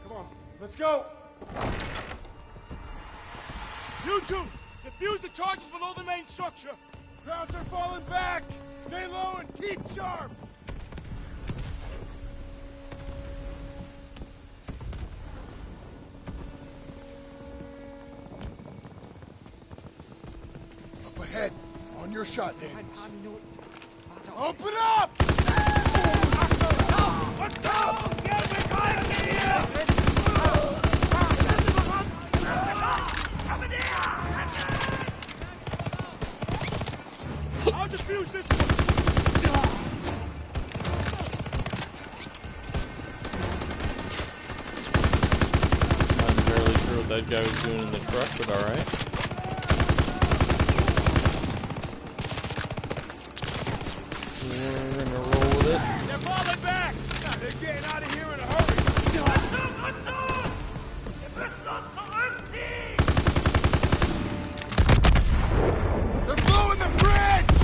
Come on, let's go. You two, defuse the charges below the main structure. Krauts are falling back. Stay low and keep sharp. Up ahead. On your shot, Daniels. Open up! What's up? Get behind me here! I'll defuse this one. I'm barely sure what that guy was doing in the truck, but alright. We're gonna roll with it. They're falling back! They're getting out of here in a hurry! They're blowing the bridge!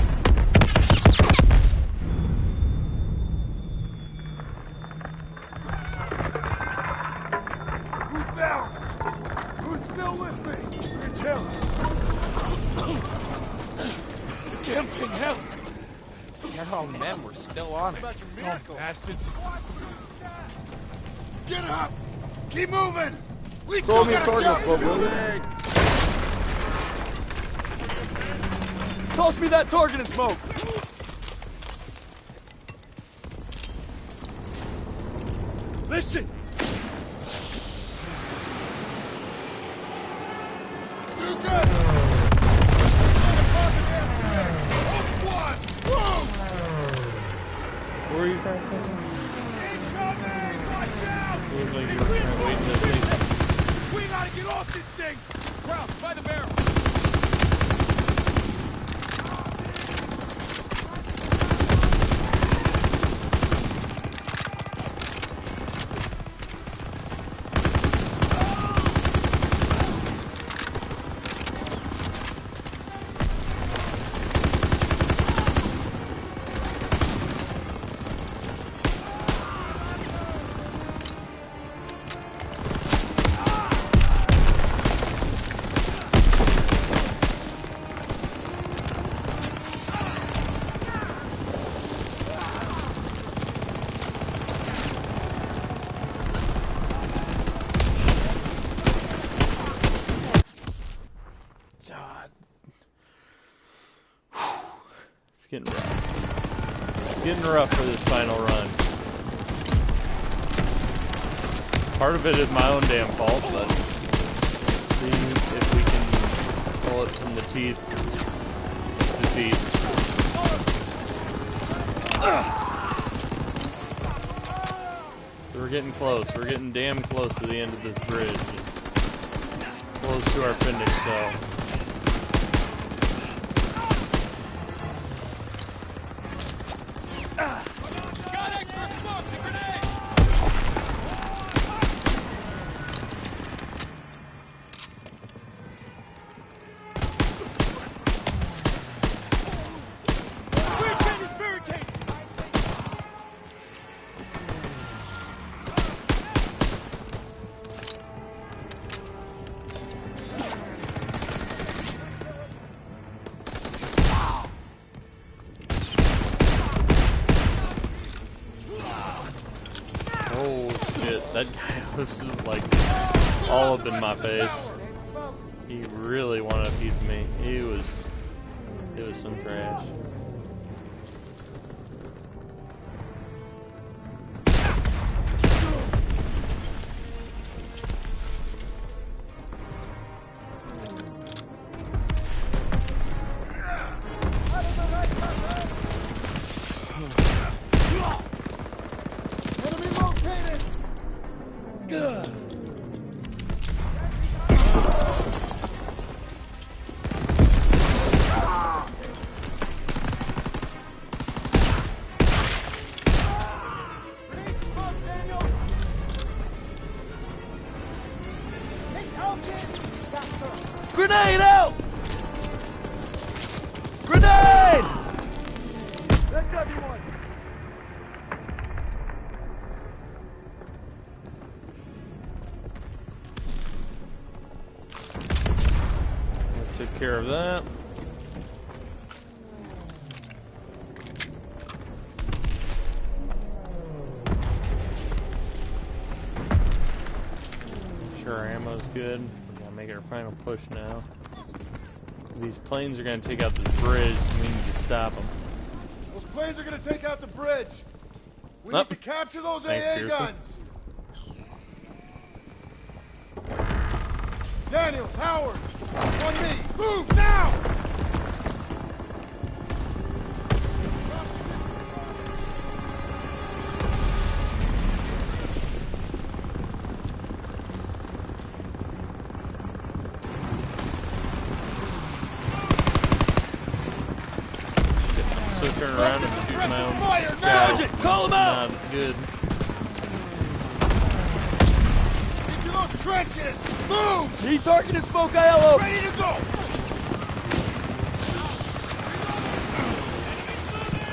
Who's down? Who's still with me? Bridge held. The damn thing held. Oh man, we're still on it. Bastards. Get up! Keep moving! We Throw still me a got a target job scope, to will do! you? Toss me that target and smoke! Listen! Do good! What were you trying to say? Incoming! Watch out! It looked like you were waiting to say something. We gotta get off this thing! Crouch, by the barrel! It's getting rough. It's getting rough for this final run. Part of it is my own damn fault, but let's see if we can pull it from the teeth of defeat. We're getting close. We're getting damn close to the end of this bridge. close to our finish, so. Got extra smokes and grenades! Oh shit, that guy was just like all up in my face. He really wanted a piece of me. It was some trash. Grenade out! Grenade! That's everyone. I took care of that. Sure, ammo's good. Making our final push now. These planes are going to take out this bridge, and we need to stop them. Those planes are going to take out the bridge. We need to capture those AA guns. Daniels, Howard, on me. Move now! Turn around and shoot my own fire now! guy. Call him out! Not good. Into those trenches! Move! Need target and smoke ILO! Ready to go!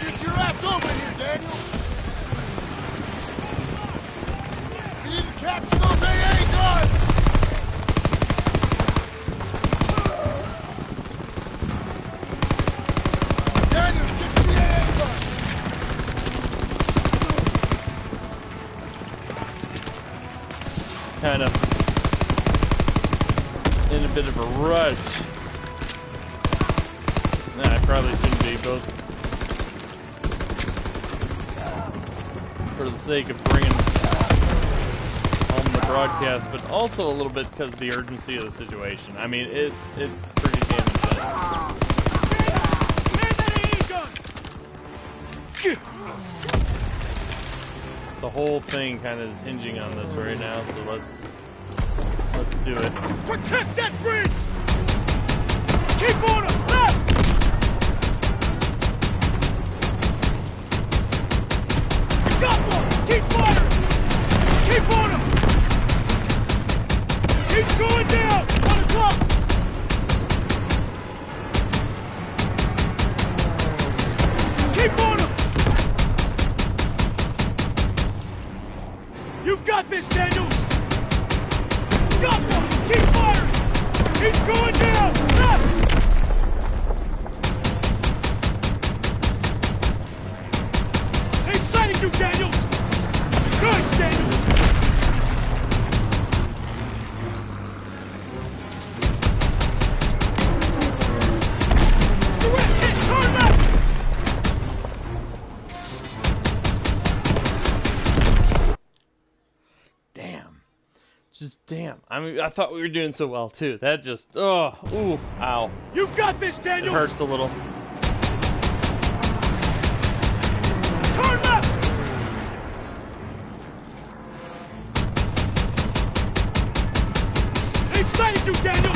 Get your ass over here, Daniel! We need to capture those AA guns! Kind of in a bit of a rush. Nah, I probably shouldn't be, both for the sake of bringing home the broadcast, but also a little bit because of the urgency of the situation. I mean, it's pretty damn intense. The whole thing kind of is hinging on this right now, so let's do it. Protect that bridge! Keep on him! Left! Got one! Keep firing! Keep on him! He's going down! On the top! Keep on him! You've got this, Daniels! Got one! Keep firing! He's going down! Left! They've sighted you, Daniels! Nice, Daniels! Direct hit! Turn left! Just damn. I mean, I thought we were doing so well too. That just, oh, ooh, ow. You've got this, Daniels! It hurts a little. Turn left! They've sighted you, Daniels!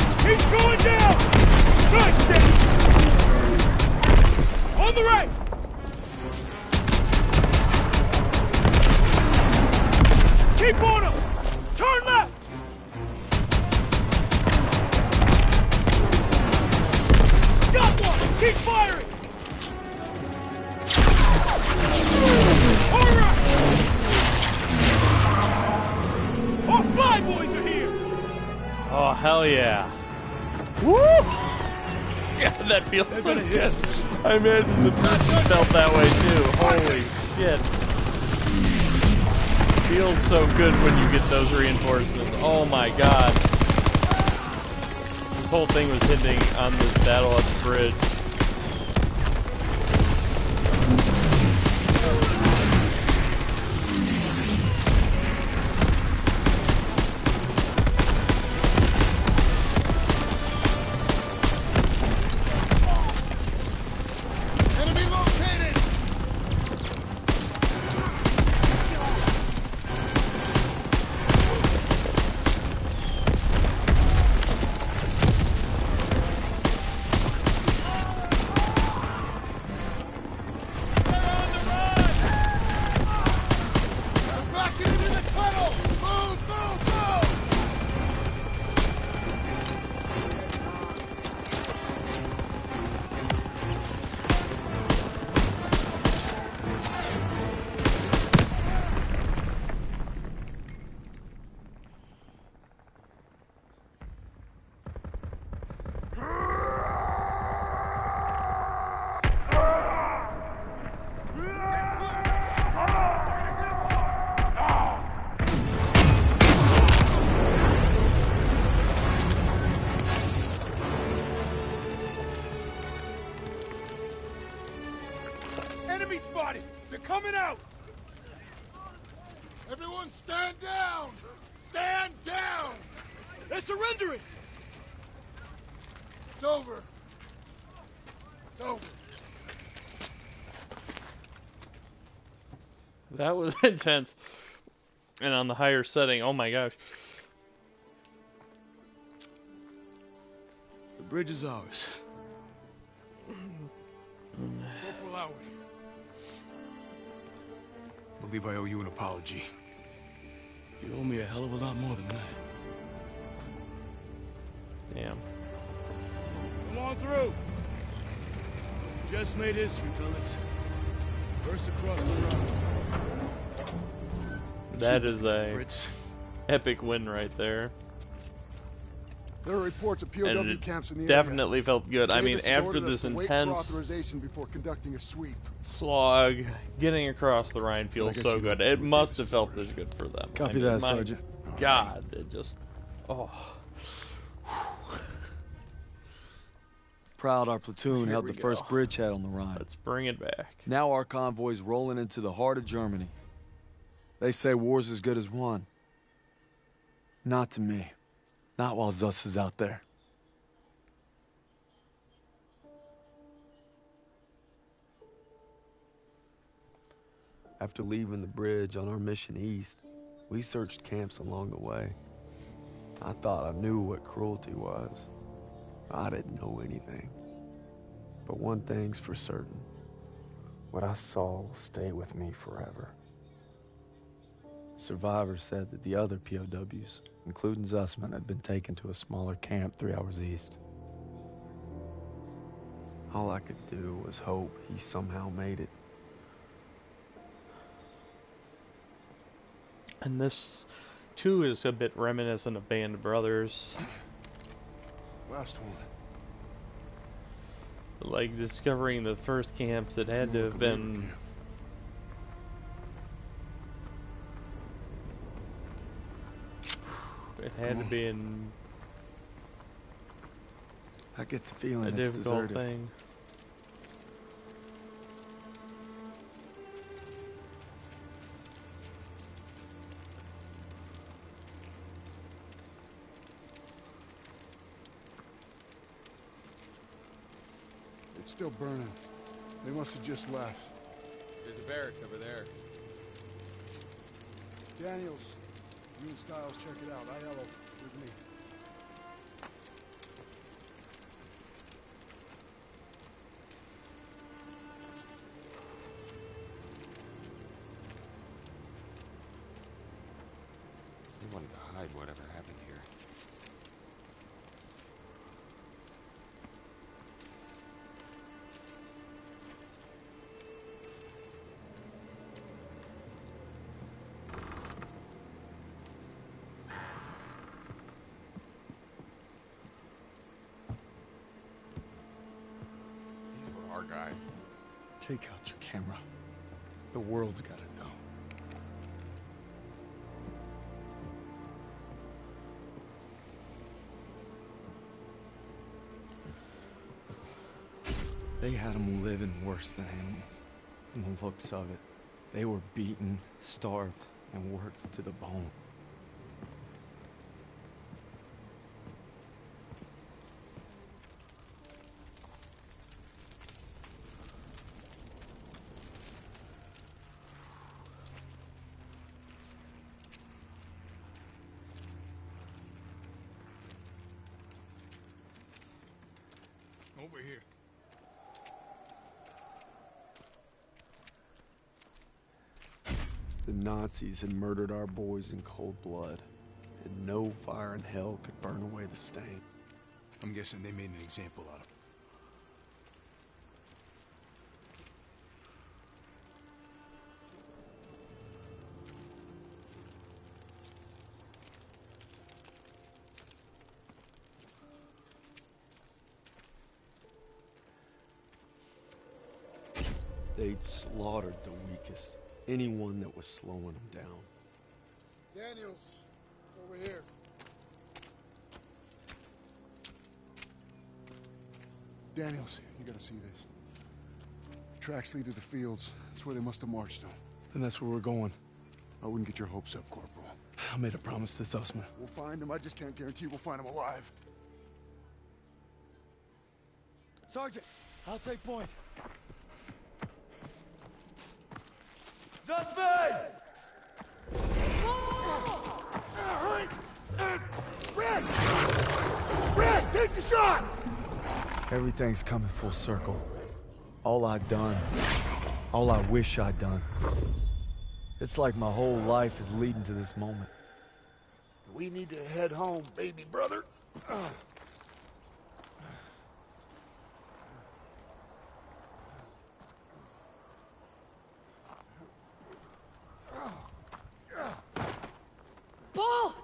On the right! Keep on him! Turn left! Got one! Keep firing! All right! Our fly boys are here! Oh, hell yeah. Woo! God, that feels so good. I imagine the person felt that way too. Holy shit. Feels so good when you get those reinforcements. Oh my god. This whole thing was hitting on this battle at the bridge. Enemy spotted! They're coming out! Everyone stand down! Stand down! They're surrendering! It's over. It's over. That was intense. And on the higher setting, oh my gosh. The bridge is ours. Corporal Howard. I believe I owe you an apology. You owe me a hell of a lot more than that. Damn. Come on through. Just made history, fellas. First across the road. That is a epic win right there. There are reports of POW And it camps in the definitely area. felt good. I mean, Davis has after ordered us this to wait for intense authorization before conducting a sweep. slog, getting across the Rhine feels so good. It must have felt this good for them. Copy I mean, that, my Sergeant. God, it just... Oh. Proud our platoon Here held we the first go. bridgehead on the Rhine. Let's bring it back. Now our convoy's rolling into the heart of Germany. They say war's as good as won. Not to me. Not while Zuss is out there. After leaving the bridge on our mission east, we searched camps along the way. I thought I knew what cruelty was. I didn't know anything. But one thing's for certain. What I saw will stay with me forever. Survivors said that the other POWs, including Zussman, had been taken to a smaller camp 3 hours east. All I could do was hope he somehow made it. And this, too, is a bit reminiscent of Band of Brothers. Last one. Like, discovering the first camps that had to have been... It had to be in... I get the feeling a it's difficult deserted. thing. It's still burning. They must have just left. There's a barracks over there. Daniels, you and Stiles check it out. Aiello, with me. guys. Take out your camera. The world's gotta know. They had them living worse than animals. From the looks of it, they were beaten, starved, and worked to the bone. Over here. The Nazis had murdered our boys in cold blood, and no fire in hell could burn away the stain. I'm guessing they made an example out of him. They'd slaughtered the weakest, anyone that was slowing them down. Daniels, over here. Daniels, you gotta see this. Tracks lead to the fields. That's where they must have marched them. Then that's where we're going. I wouldn't get your hopes up, Corporal. I made a promise to Sussman. We'll find him. I just can't guarantee we'll find him alive. Sergeant, I'll take point. Suspect! Red! Red, take the shot! Everything's coming full circle. All I've done, all I wish I'd done. It's like my whole life is leading to this moment. We need to head home, baby brother. Paul!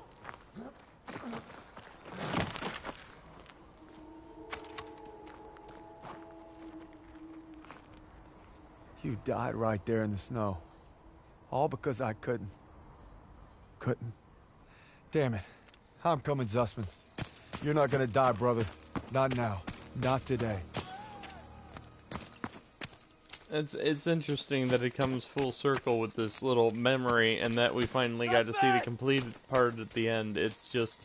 You died right there in the snow. All because I couldn't. Damn it. I'm coming, Zussman. You're not gonna die, brother. Not now. Not today. It's interesting that it comes full circle with this little memory, and that we finally got to see the completed part at the end. It's just...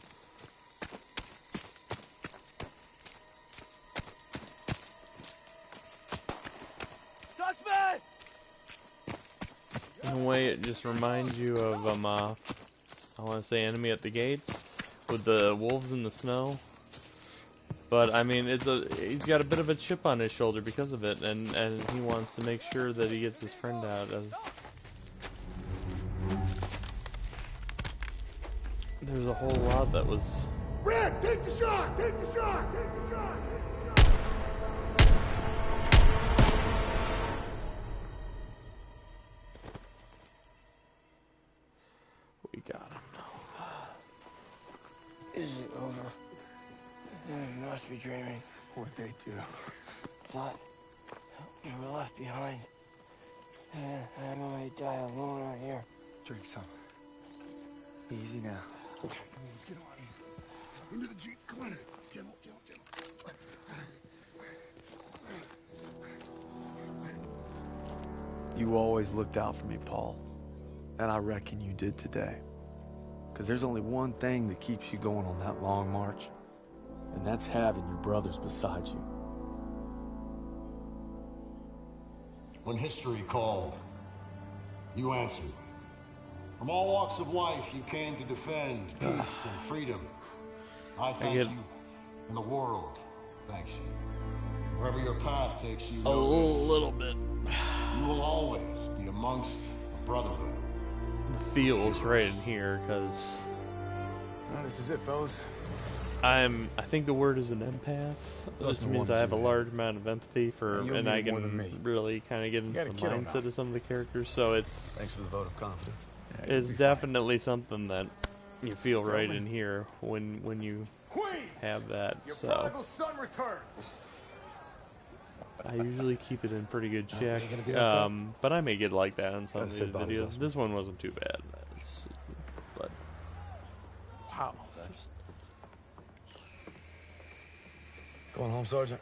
Suspect! In a way, it just reminds you of, I want to say Enemy at the Gates, with the wolves in the snow. But, I mean, he's got a bit of a chip on his shoulder because of it, and he wants to make sure that he gets his friend out. There's a whole lot that was... Red, take the shot! Take the shot! Take the shot! We got him. Is it over? You must be dreaming. What'd they do? Thought you were left behind. And I'm going to die alone out here. Drink some. Easy now. Okay, come on, let's get on in. Into the Jeep, come on. Gentle. You always looked out for me, Paul. And I reckon you did today. Because there's only one thing that keeps you going on that long march. And that's having your brothers beside you. When history called, you answered. From all walks of life, you came to defend peace and freedom. I thank you, and the world thanks you. Wherever your path takes you, a little bit. You will always be amongst a brotherhood. The feels right in here, because... This is it, fellas. I think the word is an empath. This means I have a large amount of empathy for, and I can really kind of get into the mindset of some of the characters. So it's... Thanks for the vote of confidence. It's definitely something that you feel right in here when you have that. Your so prodigal son returns. I usually keep it in pretty good check, okay? but I may get like that in some of these videos. This one wasn't too bad, but wow. Going home, Sergeant?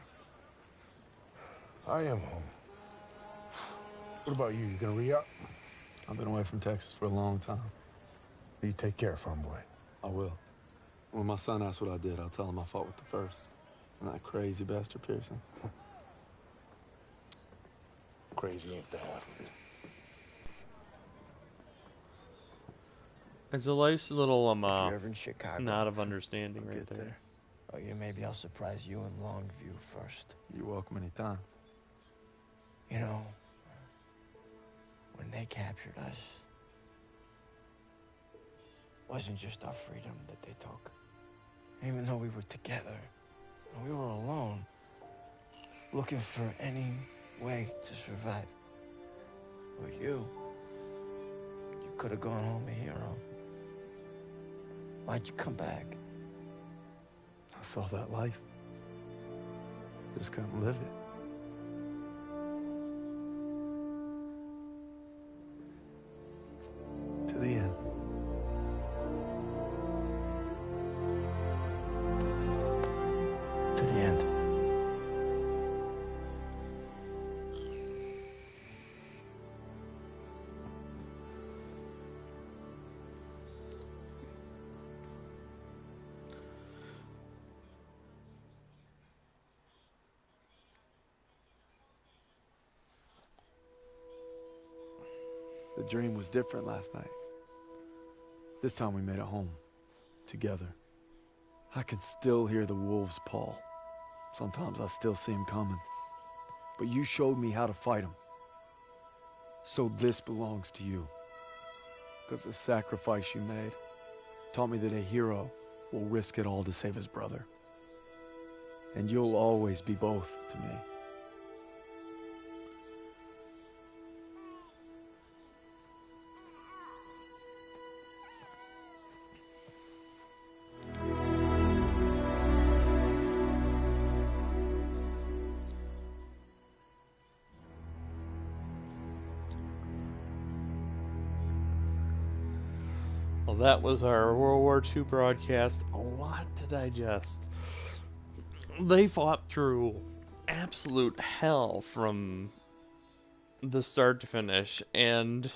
I am home. What about you? You gonna re-up? I've been away from Texas for a long time. You take care, farm boy. I will. When my son asks what I did, I'll tell him I fought with the first. And that crazy bastard Pierson. Crazy ain't the half of it. It's a nice little If you're ever in Chicago, nod of understanding right there. Oh yeah, maybe I'll surprise you in Longview first. You're welcome anytime. You know, when they captured us, it wasn't just our freedom that they took. Even though we were together, and we were alone, looking for any way to survive. But you could have gone home a hero. Why'd you come back? I saw that life. Just couldn't live it. To the end. To the end. The dream was different last night. This time we made it home. Together. I can still hear the wolves' paw. Sometimes I still see him coming. But you showed me how to fight him. So this belongs to you. Because the sacrifice you made taught me that a hero will risk it all to save his brother. And you'll always be both to me. Well, that was our World War II broadcast. A lot to digest. They fought through absolute hell from the start to finish, and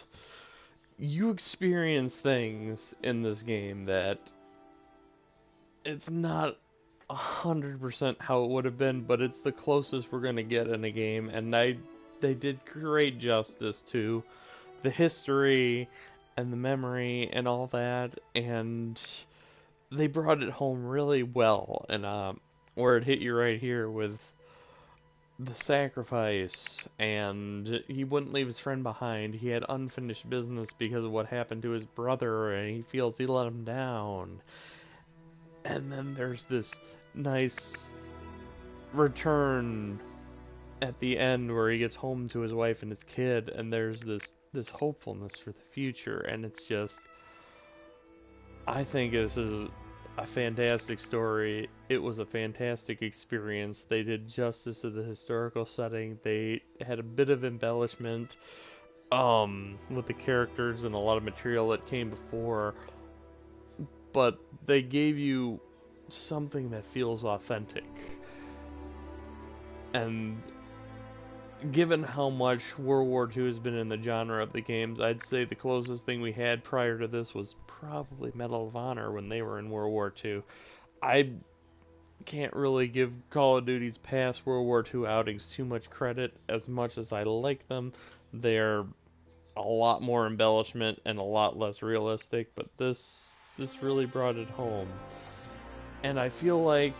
you experience things in this game that it's not 100% how it would have been, but it's the closest we're going to get in a game, and they did great justice to the history and the memory and all that, and they brought it home really well, and where it hit you right here with the sacrifice, and he wouldn't leave his friend behind. He had unfinished business because of what happened to his brother, and he feels he let him down. And then there's this nice return at the end where he gets home to his wife and his kid, and there's this hopefulness for the future, and it's just, I think this is a fantastic story. It was a fantastic experience. They did justice to the historical setting. They had a bit of embellishment with the characters and a lot of material that came before, but they gave you something that feels authentic. And given how much World War II has been in the genre of the games, I'd say the closest thing we had prior to this was probably Medal of Honor when they were in World War II. I can't really give Call of Duty's past World War II outings too much credit. As much as I like them, they're a lot more embellishment and a lot less realistic, but this really brought it home. And I feel like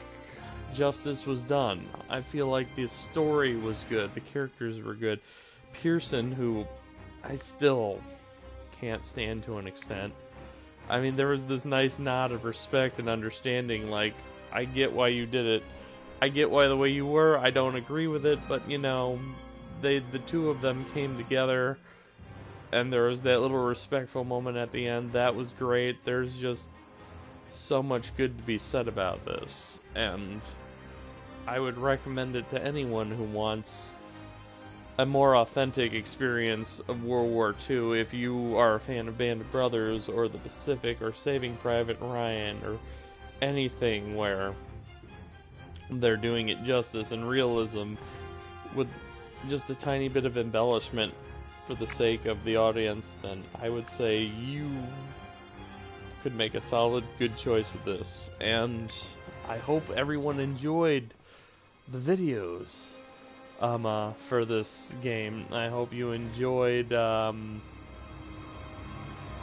justice was done. I feel like the story was good, the characters were good. Pierson, who I still can't stand to an extent. I mean, there was this nice nod of respect and understanding, like, I get why you did it. I get why the way you were, I don't agree with it, but, you know, the two of them came together, and there was that little respectful moment at the end. That was great. There's just so much good to be said about this, and I would recommend it to anyone who wants a more authentic experience of World War II. If you are a fan of Band of Brothers or The Pacific or Saving Private Ryan or anything where they're doing it justice and realism with just a tiny bit of embellishment for the sake of the audience, then I would say you could make a solid, good choice with this. And I hope everyone enjoyed the videos for this game. I hope you enjoyed how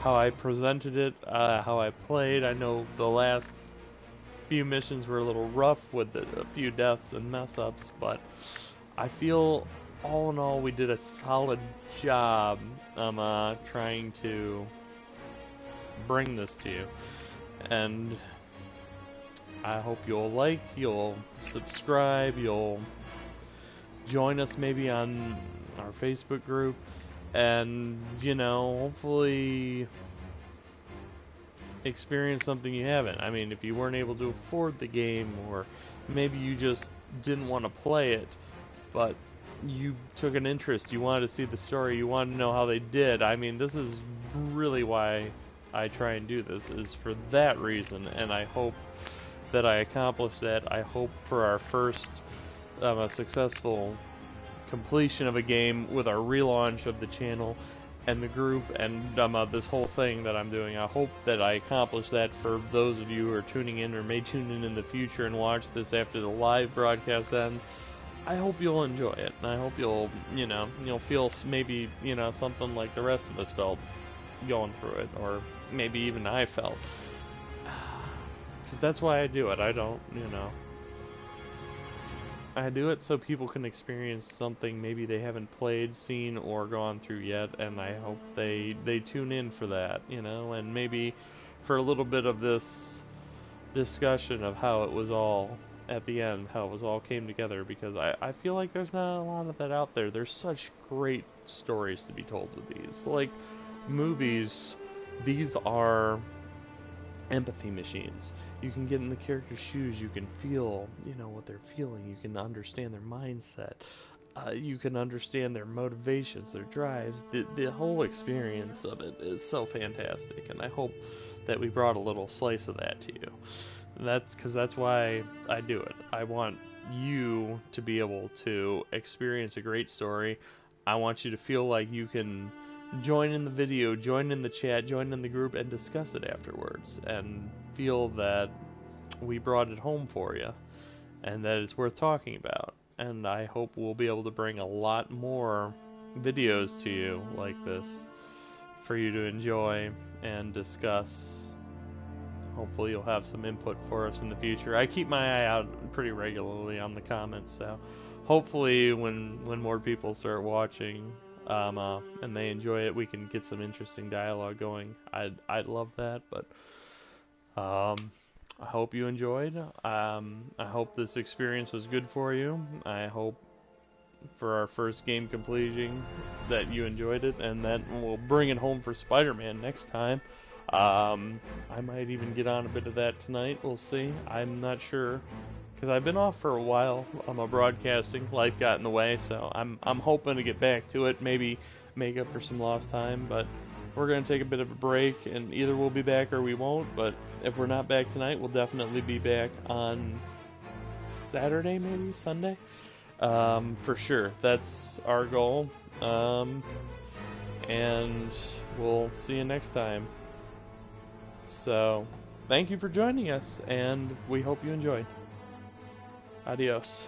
I presented it, how I played. I know the last few missions were a little rough with a few deaths and mess-ups, but I feel all in all we did a solid job trying to bring this to you. And I hope you'll subscribe, you'll join us maybe on our Facebook group, and, you know, hopefully experience something you haven't. I mean, if you weren't able to afford the game, or maybe you just didn't want to play it, but you took an interest, you wanted to see the story, you wanted to know how they did. I mean, this is really why I try and do this, is for that reason, and I hope that I accomplished that. I hope for our first successful completion of a game with our relaunch of the channel and the group and this whole thing that I'm doing. I hope that I accomplish that for those of you who are tuning in or may tune in the future and watch this after the live broadcast ends. I hope you'll enjoy it, and I hope you'll feel maybe, something like the rest of us felt going through it, or maybe even I felt. Because that's why I do it. I don't, I do it so people can experience something maybe they haven't played, seen, or gone through yet, and I hope they tune in for that, and maybe for a little bit of this discussion of how it was all, at the end, how it was all came together, because I feel like there's not a lot of that out there. There's such great stories to be told with these. Like movies, these are empathy machines. You can get in the character's shoes, you can feel, what they're feeling, you can understand their mindset, you can understand their motivations, their drives. The whole experience of it is so fantastic, and I hope that we brought a little slice of that to you. That's why I do it. I want you to be able to experience a great story. I want you to feel like you can join in the video, join in the chat, join in the group, and discuss it afterwards, and feel that we brought it home for you, and that it's worth talking about. And I hope we'll be able to bring a lot more videos to you like this for you to enjoy and discuss. Hopefully you'll have some input for us in the future. I keep my eye out pretty regularly on the comments, so hopefully when more people start watching and they enjoy it, we can get some interesting dialogue going. I'd love that, but I hope you enjoyed. I hope this experience was good for you. I hope for our first game completion that you enjoyed it, and that we'll bring it home for Spider-Man next time. I might even get on a bit of that tonight. We'll see. I'm not sure, because I've been off for a while. Broadcasting. Life got in the way, so I'm hoping to get back to it. Maybe make up for some lost time, but we're going to take a bit of a break, and either we'll be back or we won't. But if we're not back tonight, we'll definitely be back on Saturday, maybe Sunday, for sure. That's our goal, and we'll see you next time. So, thank you for joining us, and we hope you enjoyed. Adios.